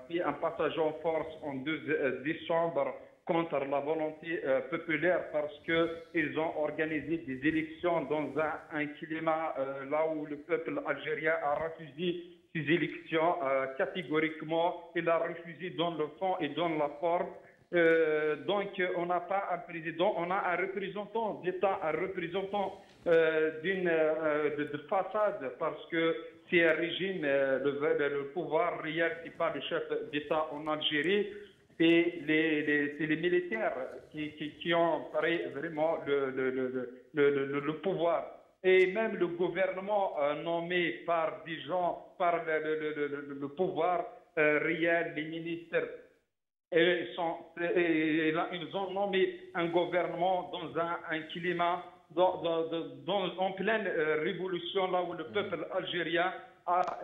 fait un passage en force en 2 décembre contre la volonté populaire, parce qu'ils ont organisé des élections dans un climat là où le peuple algérien a refusé ces élections catégoriquement. Il a refusé dans le fond et dans la forme. Donc, on n'a pas un président, on a un représentant d'État, un représentant de façade, parce que c'est un régime, le pouvoir réel, c'est pas le chef d'État en Algérie, et c'est les militaires qui ont vraiment le pouvoir. Et même le gouvernement nommé par des gens, par le pouvoir réel, les ministres, ils ont nommé un gouvernement dans un climat, en pleine révolution, là où le peuple algérien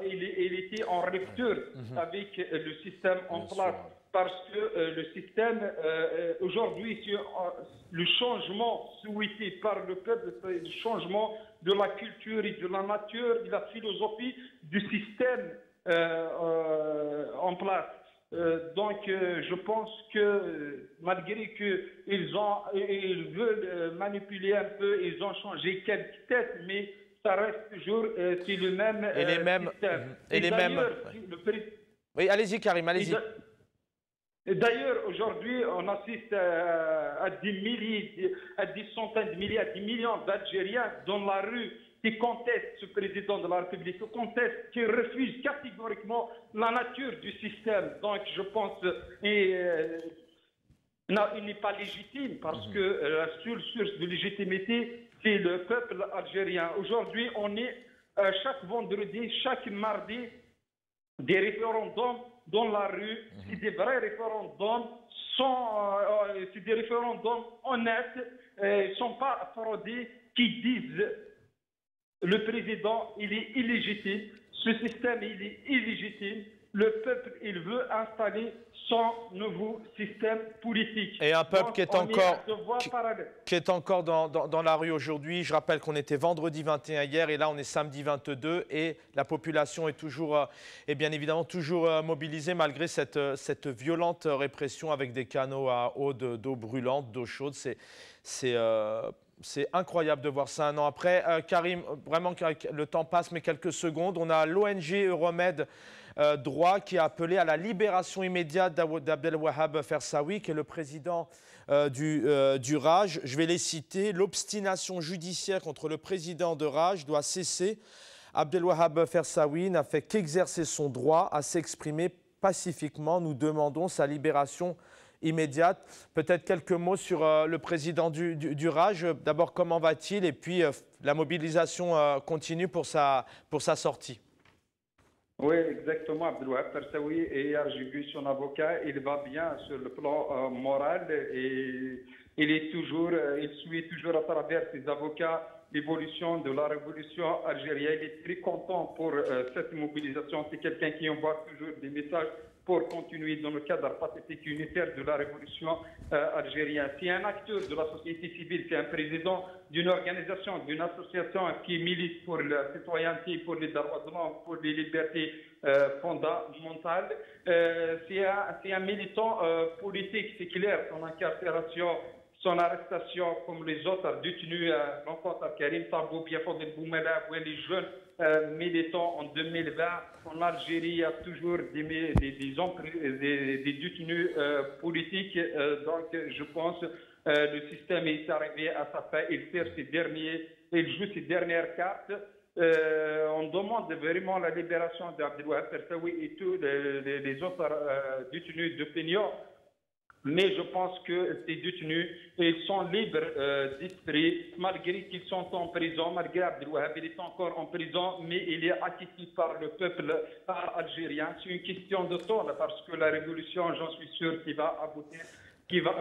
il était en rupture avec le système en place. Parce que le système, aujourd'hui, le changement souhaité par le peuple, c'est le changement de la culture et de la nature, de la philosophie du système en place. Donc, je pense que malgré qu'ils veulent manipuler un peu, ils ont changé quelques têtes, mais ça reste toujours c'est le même système.
Oui, allez-y Karim, allez-y.
D'ailleurs, aujourd'hui, on assiste à des milliers, à des centaines de milliers, à des millions d'Algériens dans la rue qui contestent ce président de la République, qui contestent, qui refusent catégoriquement la nature du système. Donc, je pense, non, il n'est pas légitime parce que la seule source de légitimité, c'est le peuple algérien. Aujourd'hui, on est chaque vendredi, chaque mardi, des référendums dans la rue. C'est des vrais référendums, c'est des référendums honnêtes, ils ne sont pas fraudés, qui disent le président, il est illégitime, ce système, il est illégitime. Le peuple, il veut installer son nouveau système politique.
Et un peuple qui est encore dans la rue aujourd'hui. Je rappelle qu'on était vendredi 21 hier et là on est samedi 22 et la population est toujours, et bien évidemment toujours mobilisée malgré cette violente répression avec des canaux à eau d'eau brûlante, d'eau chaude. C'est incroyable de voir ça un an après. Karim, vraiment le temps passe mais quelques secondes. On a l'ONG Euromed droit qui a appelé à la libération immédiate d'Abdelwahab Fersaoui, qui est le président du RAJ. Je vais les citer. L'obstination judiciaire contre le président de RAJ doit cesser. Abdelwahab Fersaoui n'a fait qu'exercer son droit à s'exprimer pacifiquement. Nous demandons sa libération immédiate. Peut-être quelques mots sur le président du RAJ. D'abord, comment va-t-il? Et puis, la mobilisation continue pour sa sortie.
Oui, exactement, Abdelwahab Fersaoui. Et hier, j'ai vu son avocat. Il va bien sur le plan moral et il suit toujours à travers ses avocats l'évolution de la révolution algérienne. Il est très content pour cette mobilisation. C'est quelqu'un qui envoie toujours des messages pour continuer dans le cadre pacifique unitaire de la révolution algérienne. C'est un acteur de la société civile, c'est un président d'une organisation, d'une association qui milite pour la citoyenneté, pour les droits de l'homme, pour les libertés fondamentales. C'est un militant politique, c'est clair, son incarcération, son arrestation, comme les autres détenus, l'encontre Karim Tambou, Biafodel Boumela, les jeunes militants en 2020. En Algérie, il y a toujours des détenus politiques. Donc, je pense le système est arrivé à sa fin. Il joue ses dernières cartes. On demande vraiment la libération d'Abdelwahab Fersaoui et tous les autres détenus d'opinion. Mais je pense que ces détenus, ils sont libres d'esprit, malgré qu'ils sont en prison, malgré Abdelwahab, il est encore en prison, mais il est acquitté par le peuple algérien. C'est une question de temps, parce que la révolution, j'en suis sûr, qui va aboutir, qui va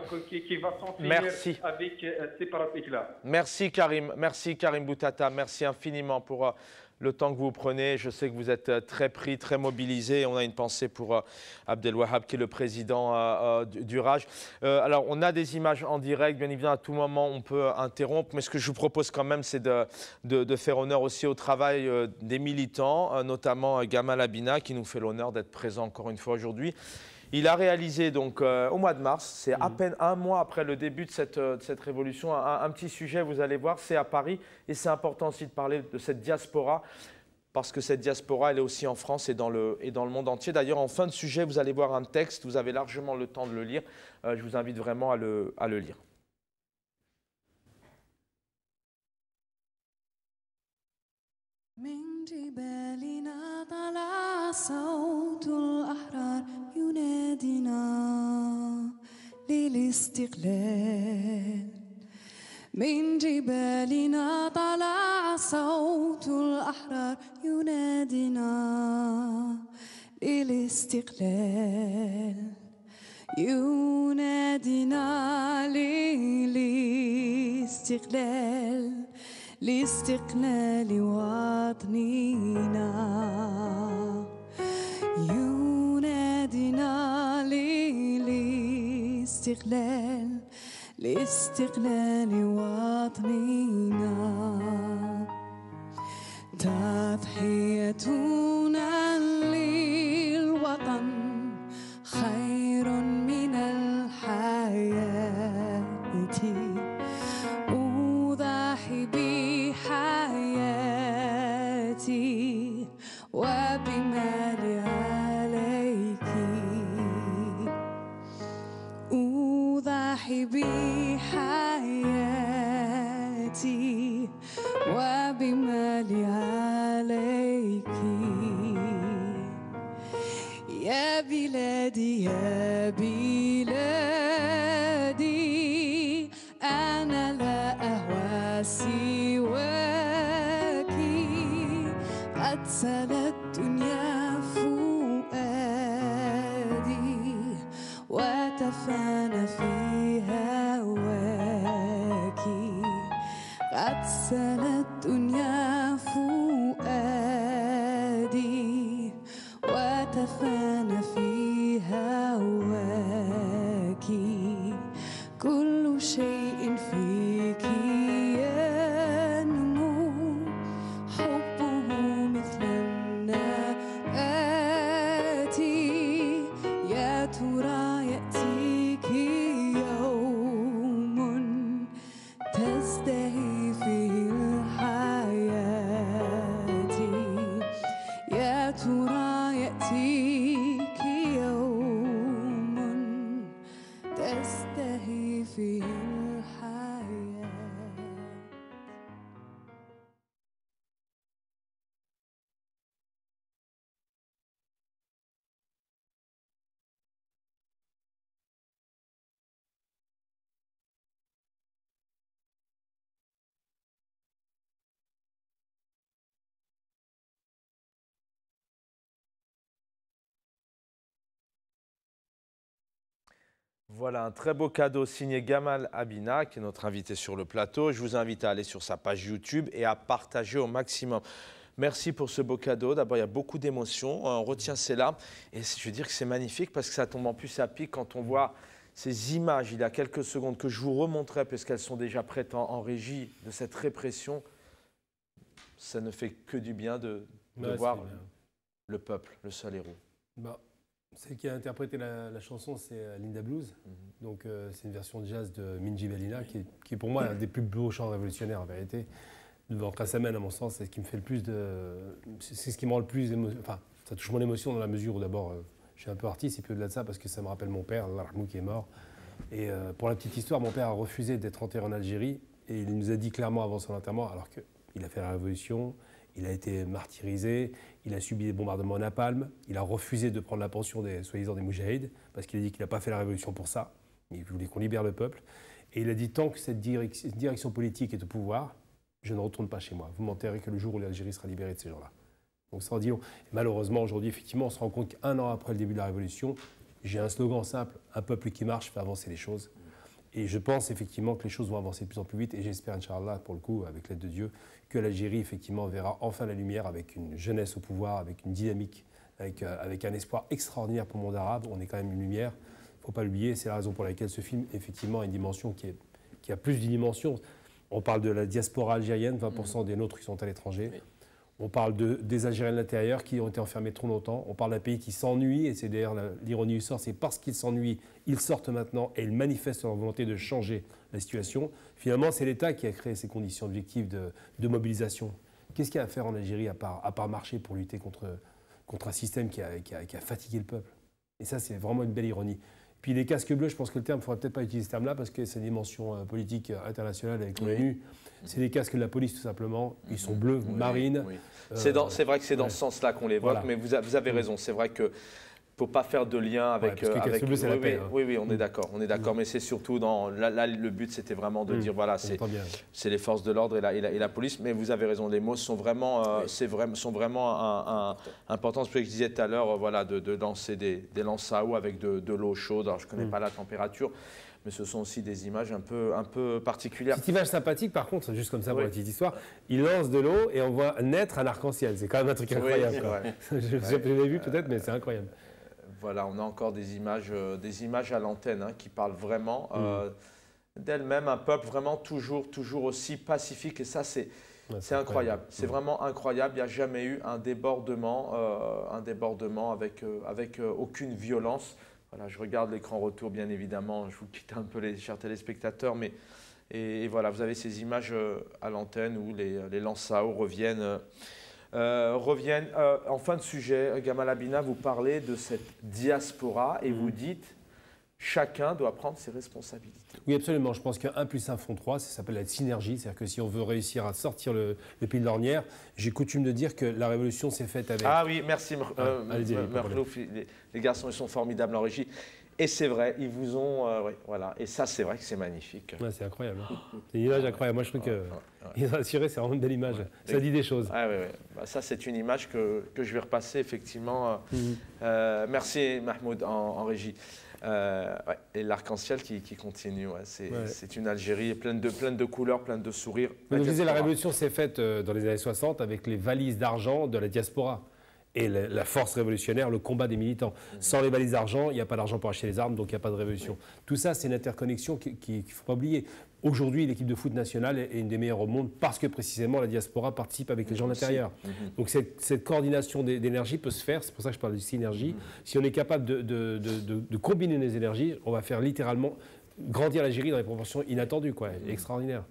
s'en finir avec ces pratiques-là.
Merci Karim Boutata, merci infiniment pour le temps que vous prenez. Je sais que vous êtes très pris, très mobilisé. On a une pensée pour Abdelwahab, qui est le président du RAJ. Alors, on a des images en direct. Bien évidemment, à tout moment, on peut interrompre. Mais ce que je vous propose quand même, c'est de faire honneur aussi au travail des militants, notamment Gamal Abina, qui nous fait l'honneur d'être présent encore une fois aujourd'hui. Il a réalisé donc au mois de mars, c'est à peine un mois après le début de cette révolution, un petit sujet, vous allez voir, c'est à Paris. Et c'est important aussi de parler de cette diaspora, parce que cette diaspora, elle est aussi en France et dans le monde entier. D'ailleurs, en fin de sujet, vous allez voir un texte, vous avez largement le temps de le lire. Je vous invite vraiment à le lire.
من جبالنا طلع صوت الأحرار ينادينا للاستقلال. من جبالنا طلع صوت الأحرار ينادينا للاستقلال. ينادينا للاستقلال، لاستقلال وطننا. ينادينا للاستقلال، لاستقلال وطننا. تضحيتنا للوطن خير من الحياة. أضحي بحياتي وبمالي عليك. صاحبي حياتي وبمالي عليك يا بلادي يا بلادي أنا لا أهوى سواك قد سلت الدنيا فؤادي وتفانى في هواك قد سلت الدنيا فؤادي وتفانى في هواك كل شيء فيك ينمو حبه مثل النبات يا ترى يأتيك يوم تزدهي فيه الحياة يا ترى يأتيك يوم تزدهي فيه الحياة.
Voilà un très beau cadeau signé Gamal Abina, qui est notre invité sur le plateau. Je vous invite à aller sur sa page YouTube et à partager au maximum. Merci pour ce beau cadeau. D'abord, il y a beaucoup d'émotions. On retient cela. Et je veux dire que c'est magnifique parce que ça tombe en plus à pic quand on voit ces images, il y a quelques secondes, que je vous remontrerai puisqu'elles sont déjà prêtes en régie de cette répression. Ça ne fait que du bien de voir le peuple, le seul héros.
Bah, celle qui a interprété la chanson, c'est Linda Blues. Donc, c'est une version de jazz de Minji Bellina, qui est pour moi un des plus beaux chants révolutionnaires en vérité. Devant Kassamen, à mon sens, c'est ce qui me fait le plus de. C'est ce qui me rend le plus enfin, ça touche mon émotion dans la mesure où d'abord, je suis un peu artiste et puis au-delà de ça, parce que ça me rappelle mon père, Allah Rahmou, qui est mort. Et pour la petite histoire, mon père a refusé d'être enterré en Algérie et il nous a dit clairement avant son enterrement, alors qu'il a fait la révolution, il a été martyrisé, il a subi des bombardements à napalm, il a refusé de prendre la pension des soi-disant des moudjahids, parce qu'il a dit qu'il n'a pas fait la révolution pour ça, il voulait qu'on libère le peuple. Et il a dit, tant que cette direction politique est au pouvoir, je ne retourne pas chez moi. Vous m'enterrez que le jour où l'Algérie sera libérée de ces gens-là. Donc ça en dit long. Et malheureusement, aujourd'hui, effectivement, on se rend compte qu'un an après le début de la révolution, j'ai un slogan simple, un peuple qui marche fait avancer les choses. Et je pense effectivement que les choses vont avancer de plus en plus vite. Et j'espère, Inch'Allah, pour le coup, avec l'aide de Dieu, que l'Algérie, effectivement, verra enfin la lumière avec une jeunesse au pouvoir, avec une dynamique, avec un espoir extraordinaire pour le monde arabe. On est quand même une lumière. Il ne faut pas l'oublier. C'est la raison pour laquelle ce film, effectivement, a une dimension qui a plus d'une dimension. On parle de la diaspora algérienne, 20% des nôtres qui sont à l'étranger. Oui. On parle des Algériens de l'intérieur qui ont été enfermés trop longtemps. On parle d'un pays qui s'ennuie, et c'est d'ailleurs l'ironie du sort, c'est parce qu'ils s'ennuient, ils sortent maintenant et ils manifestent leur volonté de changer la situation. Finalement, c'est l'État qui a créé ces conditions objectives de mobilisation. Qu'est-ce qu'il y a à faire en Algérie à part marcher pour lutter contre un système qui a fatigué le peuple? Et ça, c'est vraiment une belle ironie. Puis les casques bleus, je pense que le terme, il ne faudrait peut-être pas utiliser ce terme-là parce que c'est une dimension politique internationale avec l'ONU. C'est des casques de la police tout simplement. Ils sont bleus, marines.
Oui. C'est vrai que c'est dans ce sens-là qu'on l'évoque, voilà. Mais vous avez raison. C'est vrai que ne faut pas faire de lien avec.
Parce que casque bleu, c'est la paix.
Oui, on est d'accord. On est d'accord. Mais c'est surtout dans. Là, le but, c'était vraiment de dire voilà, c'est les forces de l'ordre et la police. Mais vous avez raison. Les mots sont vraiment, sont vraiment importants. Ce que je disais tout à l'heure, voilà, de lancer des lances à eau avec de l'eau chaude. Alors, je ne connais pas la température. Mais ce sont aussi des images un peu particulières.
Petite image sympathique, par contre, juste comme ça pour la petite histoire, il lance de l'eau et on voit naître un arc-en-ciel. C'est quand même un truc incroyable. Je l'ai vu peut-être, mais c'est incroyable.
Voilà, on a encore des images à l'antenne qui parlent vraiment d'elles-mêmes, un peuple vraiment toujours aussi pacifique. Et ça, c'est incroyable. C'est vraiment incroyable. Il n'y a jamais eu un débordement avec aucune violence. Voilà, je regarde l'écran retour, bien évidemment. Je vous quitte un peu, les chers téléspectateurs. Et voilà, vous avez ces images à l'antenne où les lances à eau reviennent. En fin de sujet, Gamal Abina, vous parlez de cette diaspora et vous dites chacun doit prendre ses responsabilités.
Oui, absolument. Je pense que 1 plus 1 font 3, ça s'appelle la synergie. C'est-à-dire que si on veut réussir à sortir le pays de l'ornière, j'ai coutume de dire que la révolution s'est faite avec...
Ah oui, merci
allez-y,
Merlouf. Les garçons, ils sont formidables en régie. Et c'est vrai, ils vous ont... oui, voilà. Et ça, c'est vrai que c'est magnifique.
Ouais, c'est incroyable. Hein. C'est une image incroyable. Moi, je trouve qu'ils ont assuré, c'est vraiment une belle image. Ouais. Ça dit des choses.
Ah, ouais. Bah, ça, c'est une image que je vais repasser, effectivement. Merci, Mahmoud, en régie. Et l'arc-en-ciel qui continue. Ouais. C'est une Algérie pleine de couleurs, pleine de sourires.
Vous disiez, la révolution s'est faite dans les années 60 avec les valises d'argent de la diaspora. Et la force révolutionnaire, le combat des militants. Sans les valises d'argent, il n'y a pas d'argent pour acheter les armes, donc il n'y a pas de révolution. Tout ça, c'est une interconnexion qu'il ne faut pas oublier. Aujourd'hui, l'équipe de foot nationale est une des meilleures au monde parce que précisément la diaspora participe avec les gens de l'intérieur. Donc cette coordination d'énergie peut se faire, c'est pour ça que je parle de synergie. Si on est capable de combiner les énergies, on va faire littéralement grandir l'Algérie dans des proportions inattendues, quoi, extraordinaires.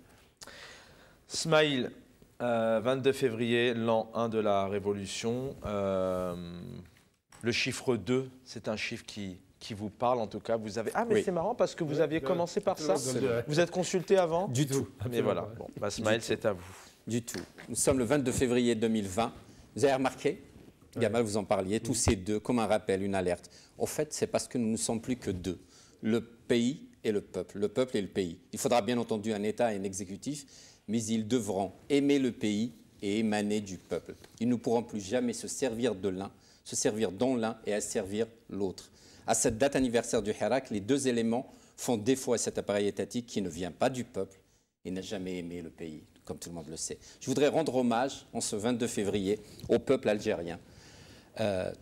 Smaïl. 22 février, l'an 1 de la Révolution. Le chiffre 2, c'est un chiffre qui vous parle en tout cas. Vous avez... Ah mais oui. C'est marrant parce que vous aviez commencé par ça. Vous êtes consulté avant?
Du tout.
Mais voilà, bon, bah, Smaïl, c'est à vous.
Du tout. Nous sommes le 22 février 2020. Vous avez remarqué, Gamal, vous en parliez, tous ces deux, comme un rappel, une alerte. En fait, c'est parce que nous ne sommes plus que deux. Le pays et le peuple et le pays. Il faudra bien entendu un État et un exécutif, mais ils devront aimer le pays et émaner du peuple. Ils ne pourront plus jamais se servir de l'un, se servir dans l'un et asservir l'autre. À cette date anniversaire du Hirak, les deux éléments font défaut à cet appareil étatique qui ne vient pas du peuple et n'a jamais aimé le pays, comme tout le monde le sait. Je voudrais rendre hommage, en ce 22 février, au peuple algérien.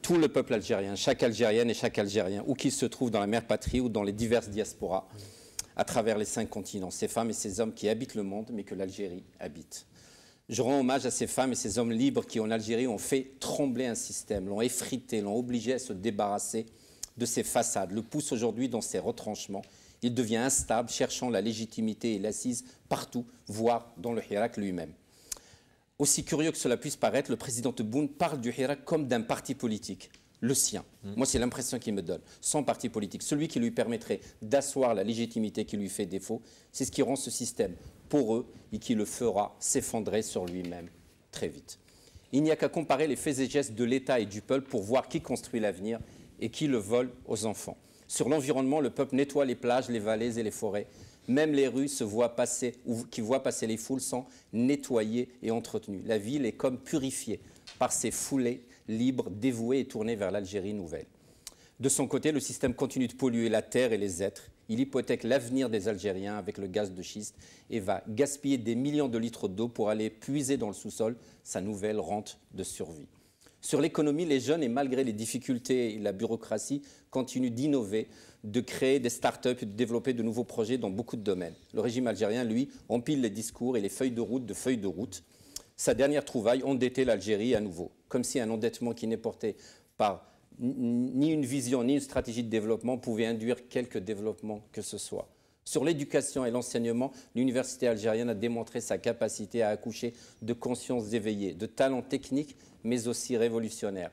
Tout le peuple algérien, chaque Algérienne et chaque Algérien, où qu'il se trouve dans la mère patrie ou dans les diverses diasporas, à travers les 5 continents, ces femmes et ces hommes qui habitent le monde, mais que l'Algérie habite. Je rends hommage à ces femmes et ces hommes libres qui, en Algérie, ont fait trembler un système, l'ont effrité, l'ont obligé à se débarrasser de ses façades, le poussent aujourd'hui dans ses retranchements. Il devient instable, cherchant la légitimité et l'assise partout, voire dans le Hirak lui-même. Aussi curieux que cela puisse paraître, le président Tebboune parle du Hirak comme d'un parti politique. Le sien. Moi, c'est l'impression qu'il me donne. Son parti politique, celui qui lui permettrait d'asseoir la légitimité qui lui fait défaut, c'est ce qui rend ce système poreux et qui le fera s'effondrer sur lui-même très vite. Il n'y a qu'à comparer les faits et gestes de l'État et du peuple pour voir qui construit l'avenir et qui le vole aux enfants. Sur l'environnement, le peuple nettoie les plages, les vallées et les forêts. Même les rues qui voient passer les foules sont nettoyées et entretenues. La ville est comme purifiée par ces foulées libre, dévoué et tourné vers l'Algérie nouvelle. De son côté, le système continue de polluer la terre et les êtres. Il hypothèque l'avenir des Algériens avec le gaz de schiste et va gaspiller des millions de litres d'eau pour aller puiser dans le sous-sol sa nouvelle rente de survie. Sur l'économie, les jeunes, et malgré les difficultés et la bureaucratie, continuent d'innover, de créer des start-up et de développer de nouveaux projets dans beaucoup de domaines. Le régime algérien, lui, empile les discours et les feuilles de route. Sa dernière trouvaille, endetter l'Algérie à nouveau, comme si un endettement qui n'est porté par ni une vision ni une stratégie de développement pouvait induire quelque développement que ce soit. Sur l'éducation et l'enseignement, l'université algérienne a démontré sa capacité à accoucher de consciences éveillées, de talents techniques, mais aussi révolutionnaires.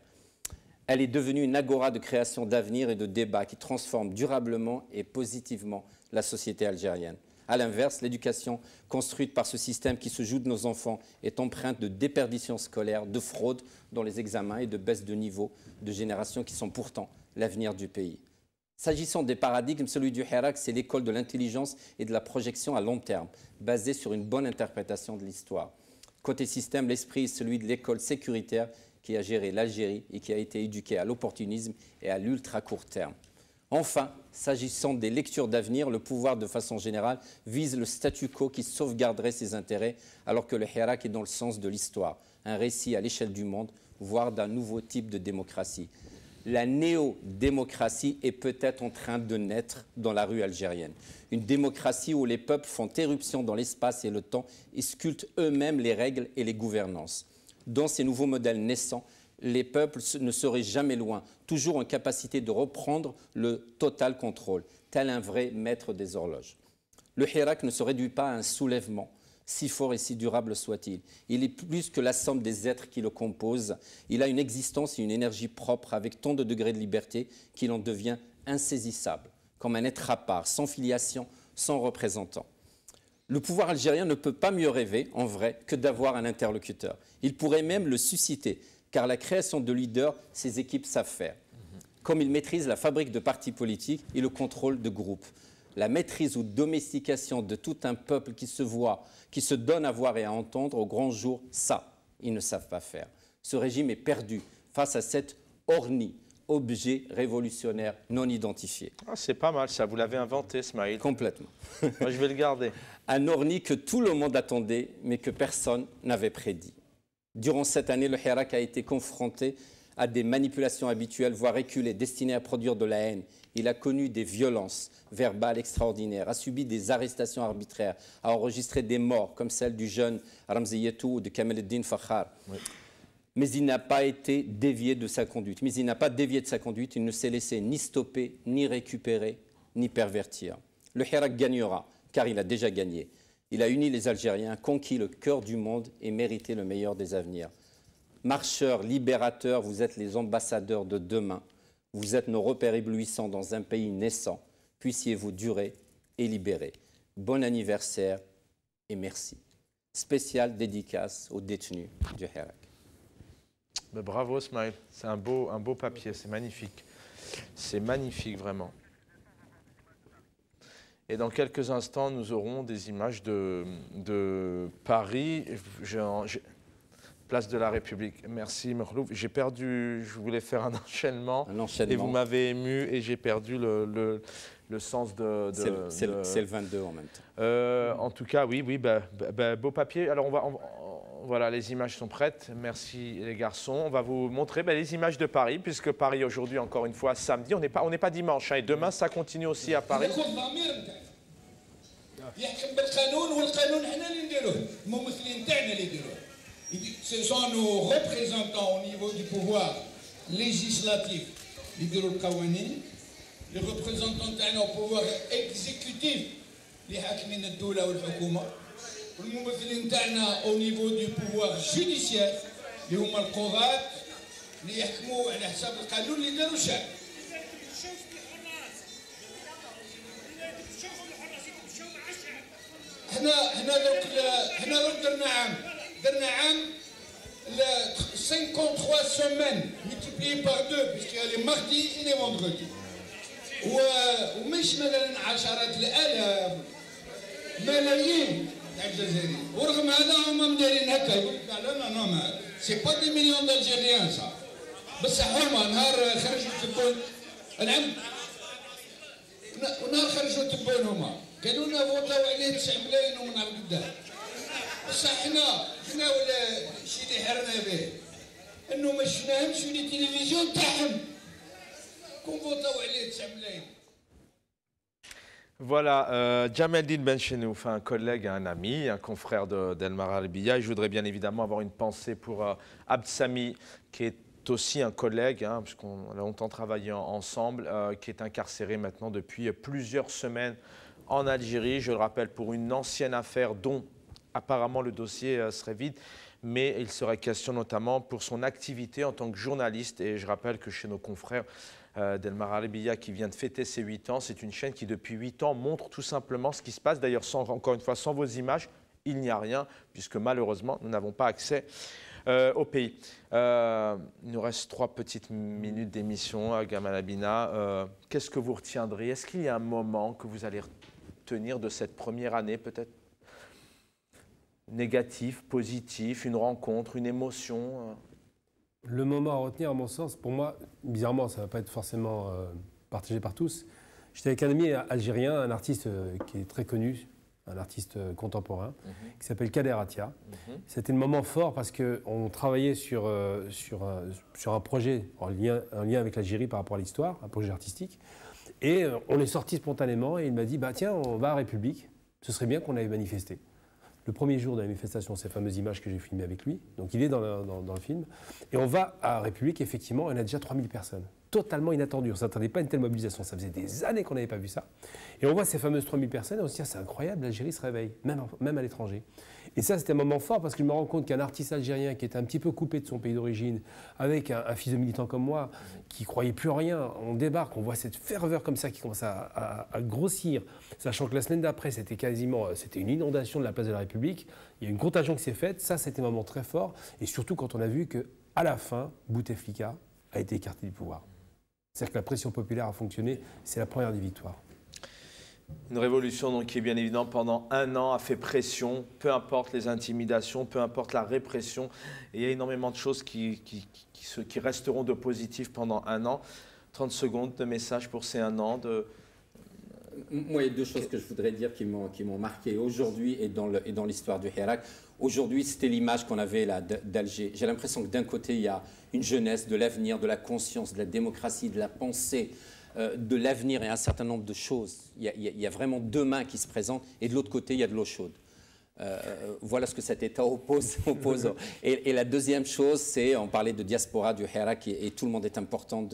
Elle est devenue une agora de création d'avenir et de débat qui transforme durablement et positivement la société algérienne. A l'inverse, l'éducation construite par ce système qui se joue de nos enfants est empreinte de déperdition scolaire, de fraude dans les examens et de baisse de niveau de générations qui sont pourtant l'avenir du pays. S'agissant des paradigmes, celui du Hirak, c'est l'école de l'intelligence et de la projection à long terme, basée sur une bonne interprétation de l'histoire. Côté système, l'esprit est celui de l'école sécuritaire qui a géré l'Algérie et qui a été éduquée à l'opportunisme et à l'ultra court terme. Enfin, s'agissant des lectures d'avenir, le pouvoir, de façon générale, vise le statu quo qui sauvegarderait ses intérêts, alors que le Hirak est dans le sens de l'histoire, un récit à l'échelle du monde, voire d'un nouveau type de démocratie. La néo-démocratie est peut-être en train de naître dans la rue algérienne. Une démocratie où les peuples font éruption dans l'espace et le temps et sculptent eux-mêmes les règles et les gouvernances. Dans ces nouveaux modèles naissants, les peuples ne seraient jamais loin, toujours en capacité de reprendre le total contrôle, tel un vrai maître des horloges. Le Hirak ne se réduit pas à un soulèvement, si fort et si durable soit-il. Il est plus que la somme des êtres qui le composent. Il a une existence et une énergie propre avec tant de degrés de liberté qu'il en devient insaisissable, comme un être à part, sans filiation, sans représentant. Le pouvoir algérien ne peut pas mieux rêver, en vrai, que d'avoir un interlocuteur. Il pourrait même le susciter, car la création de leaders, ses équipes savent faire. Comme il maîtrise la fabrique de partis politiques et le contrôle de groupes. La maîtrise ou domestication de tout un peuple qui se donne à voir et à entendre au grand jour, ça, ils ne savent pas faire. Ce régime est perdu face à cet orni, objet révolutionnaire non identifié.
Ah, c'est pas mal ça, vous l'avez inventé, Smaïl.
Complètement.
Moi, je vais le garder.
Un orni que tout le monde attendait, mais que personne n'avait prédit. Durant cette année, le Hirak a été confronté à des manipulations habituelles, voire reculées, destinées à produire de la haine. Il a connu des violences verbales extraordinaires, a subi des arrestations arbitraires, a enregistré des morts, comme celle du jeune Ramzi Yetou ou de Kamel el-Din Fakhar. Oui. Mais il n'a pas été dévié de sa conduite. Il ne s'est laissé ni stopper, ni récupérer, ni pervertir. Le Hirak gagnera, car il a déjà gagné. Il a uni les Algériens, conquis le cœur du monde et mérité le meilleur des avenirs. Marcheurs, libérateurs, vous êtes les ambassadeurs de demain. Vous êtes nos repères éblouissants dans un pays naissant. Puissiez-vous durer et libérer. Bon anniversaire et merci. Spéciale dédicace aux détenus du Hirak.
Mais bravo, Smaïl. C'est un beau papier, c'est magnifique. C'est magnifique, vraiment. Et dans quelques instants, nous aurons des images de Paris. Place de la République. Merci, Merlouf. J'ai perdu, je voulais faire un enchaînement. Et vous m'avez ému et j'ai perdu le sens de...
C'est le 22 en même temps.
En tout cas, oui, beau papier. Alors, voilà, les images sont prêtes. Merci, les garçons. On va vous montrer les images de Paris, puisque Paris, aujourd'hui, encore une fois, samedi. On n'est pas dimanche. Hein, et demain, ça continue aussi à Paris.
Ce sont nos représentants au niveau du pouvoir législatif, les représentants au pouvoir exécutif, les hakmin al-doula ou al-hukuma, au niveau du pouvoir judiciaire, les huma al-qudat, les yahkmou ala hisab al-qanun li daru sha'b. هنا درنا عام 53 semaines multipliées par 2 puisqu'il y a les mardis et les vendredis ومش مثلا عشرات الالاف ملايين تاع الجزائريين ورغم هذا هما مدايرين هكا يقول لك لا ما سي با دي مليون دالجيريان صح بصح هما نهار خرجوا تبون العام ونهار خرجوا تبون هما قالوا لنا فوتاو عليه 9 ملايين ومن عبد قدام بصح حنا ولا شي اللي حرنا به انه ما شفناهمش في التلفزيون تاعهم كون فوتاو عليه 9 ملايين.
Voilà, Djameldine Benchenouf, un collègue, un ami, un confrère d'Elmar Al-Biya. Je voudrais bien évidemment avoir une pensée pour Abd Sami, qui est aussi un collègue, hein, puisqu'on a longtemps travaillé ensemble, qui est incarcéré maintenant depuis plusieurs semaines en Algérie. Je le rappelle, pour une ancienne affaire dont apparemment le dossier serait vide, mais il serait question notamment pour son activité en tant que journaliste. Et je rappelle que chez nos confrères d'Elmar Al-Biya, qui vient de fêter ses 8 ans, c'est une chaîne qui depuis 8 ans montre tout simplement ce qui se passe. D'ailleurs, encore une fois, sans vos images, il n'y a rien, puisque malheureusement, nous n'avons pas accès au pays. Il nous reste 3 petites minutes d'émission à Gamal Abina. Qu'est-ce que vous retiendrez? Est-ce qu'il y a un moment que vous allez retenir de cette première année, peut-être négatif, positif, une rencontre, une émotion?
Le moment à retenir, à mon sens, pour moi, bizarrement, ça ne va pas être forcément partagé par tous. J'étais avec un ami algérien, un artiste qui est très connu, un artiste contemporain, qui s'appelle Kader Atia. C'était le moment fort parce qu'on travaillait sur un projet en lien avec l'Algérie par rapport à l'histoire, un projet artistique. Et on est sorti spontanément et il m'a dit « Tiens, on va à République, ce serait bien qu'on aille manifester ». Le premier jour de la manifestation, ces fameuses images que j'ai filmées avec lui, donc il est dans le film, et on va à République, effectivement, il y en a déjà 3000 personnes. totalement inattendu. On ne s'attendait pas à une telle mobilisation. Ça faisait des années qu'on n'avait pas vu ça. Et on voit ces fameuses 3000 personnes et on se dit, c'est incroyable, l'Algérie se réveille, même à l'étranger. Et ça, c'était un moment fort parce que je me rends compte qu'un artiste algérien qui était un petit peu coupé de son pays d'origine, avec un fils de militant comme moi, qui ne croyait plus en rien, on débarque, on voit cette ferveur comme ça qui commence à grossir, sachant que la semaine d'après, c'était une inondation de la place de la République. Il y a une contagion qui s'est faite. Ça, c'était un moment très fort. Et surtout quand on a vu qu'à la fin, Bouteflika a été écarté du pouvoir. C'est-à-dire que la pression populaire a fonctionné, c'est la première des victoires.
Une révolution donc, qui est bien évidemment pendant un an a fait pression, peu importe les intimidations, peu importe la répression. Et il y a énormément de choses qui resteront de positif pendant un an. 30 secondes de message pour ces un an.
Moi, il y a deux choses que je voudrais dire qui m'ont marqué aujourd'hui et dans l'histoire du Hirak. Aujourd'hui, c'était l'image qu'on avait là d'Alger. J'ai l'impression que d'un côté, il y a une jeunesse, de l'avenir, de la conscience, de la démocratie, de la pensée, de l'avenir et un certain nombre de choses. Il y a vraiment deux mains qui se présentent et de l'autre côté, il y a de l'eau chaude. Voilà ce que cet État oppose. Et la deuxième chose, c'est, on parlait de diaspora du Hirak et tout le monde est important.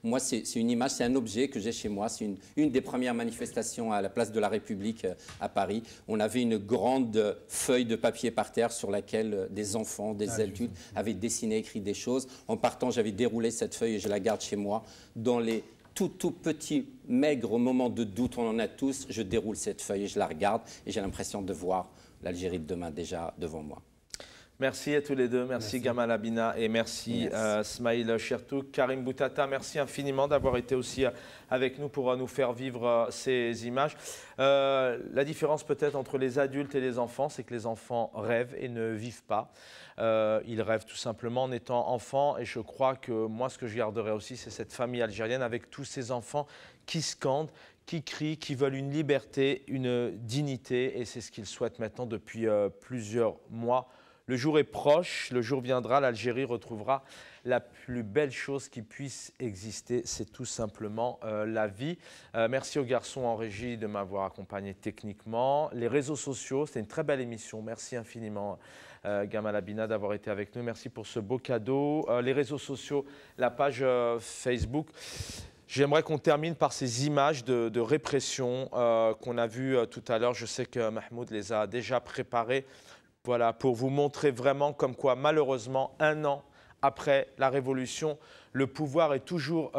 Moi, c'est une image, c'est un objet que j'ai chez moi. C'est une des premières manifestations à la place de la République à Paris. On avait une grande feuille de papier par terre sur laquelle des enfants, des adultes avaient dessiné, écrit des choses. En partant, j'avais déroulé cette feuille et je la garde chez moi. Dans les tout petits, maigres moments de doute, on en a tous, je déroule cette feuille et je la regarde et j'ai l'impression de voir l'Algérie de demain déjà devant moi.
Merci à tous les deux. Merci Gamal Abina et merci Smaïl Chertouk. Karim Boutata, merci infiniment d'avoir été aussi avec nous pour nous faire vivre ces images. La différence peut-être entre les adultes et les enfants, c'est que les enfants rêvent et ne vivent pas. Ils rêvent tout simplement en étant enfants et je crois que moi ce que je garderai aussi c'est cette famille algérienne avec tous ces enfants qui scandent, qui crient, qui veulent une liberté, une dignité et c'est ce qu'ils souhaitent maintenant depuis plusieurs mois. Le jour est proche, le jour viendra, l'Algérie retrouvera la plus belle chose qui puisse exister, c'est tout simplement la vie. Merci aux garçons en régie de m'avoir accompagné techniquement. Les réseaux sociaux, c'était une très belle émission, merci infiniment Gamal Abina d'avoir été avec nous, merci pour ce beau cadeau. Les réseaux sociaux, la page Facebook. J'aimerais qu'on termine par ces images de répression qu'on a vues tout à l'heure. Je sais que Mahmoud les a déjà préparées. Voilà, pour vous montrer vraiment comme quoi, malheureusement, un an après la Révolution, le pouvoir est toujours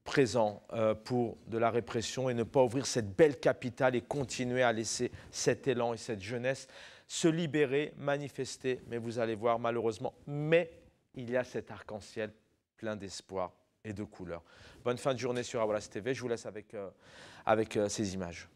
présent pour de la répression et ne pas ouvrir cette belle capitale et continuer à laisser cet élan et cette jeunesse se libérer, manifester. Mais vous allez voir, malheureusement, mais il y a cet arc-en-ciel plein d'espoir et de couleurs. Bonne fin de journée sur Awalas TV. Je vous laisse avec ces images.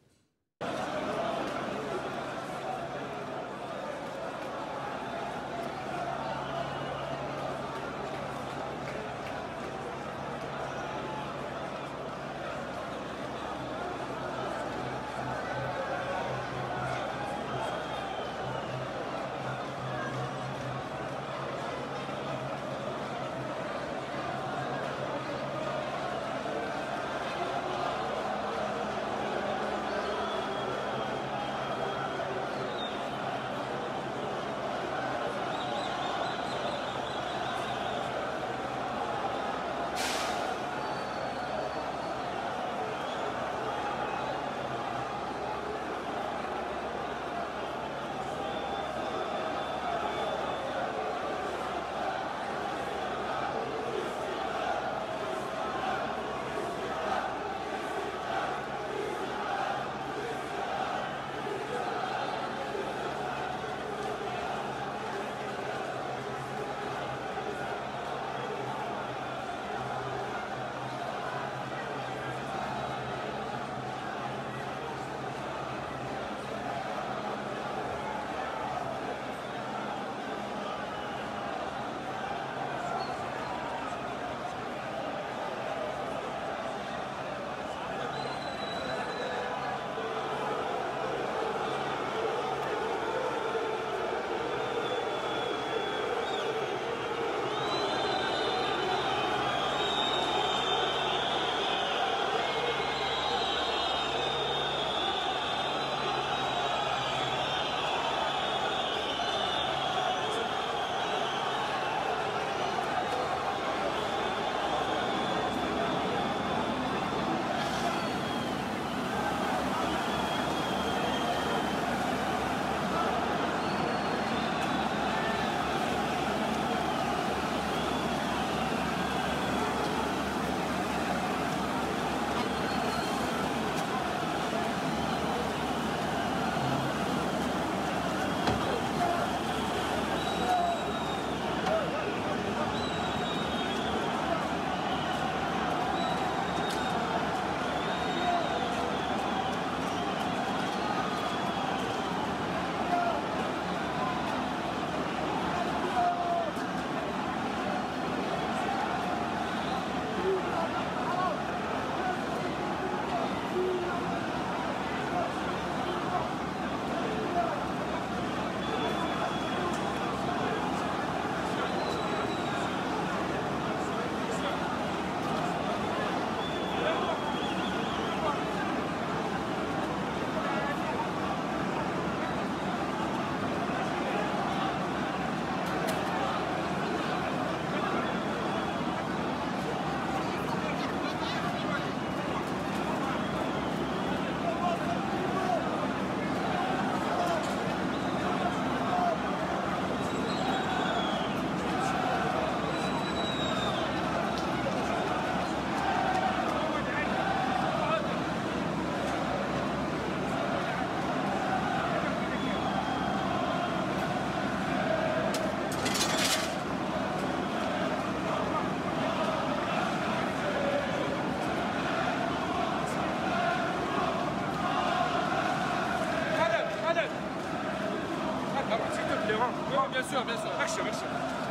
Bien sûr, bien sûr. Action, action.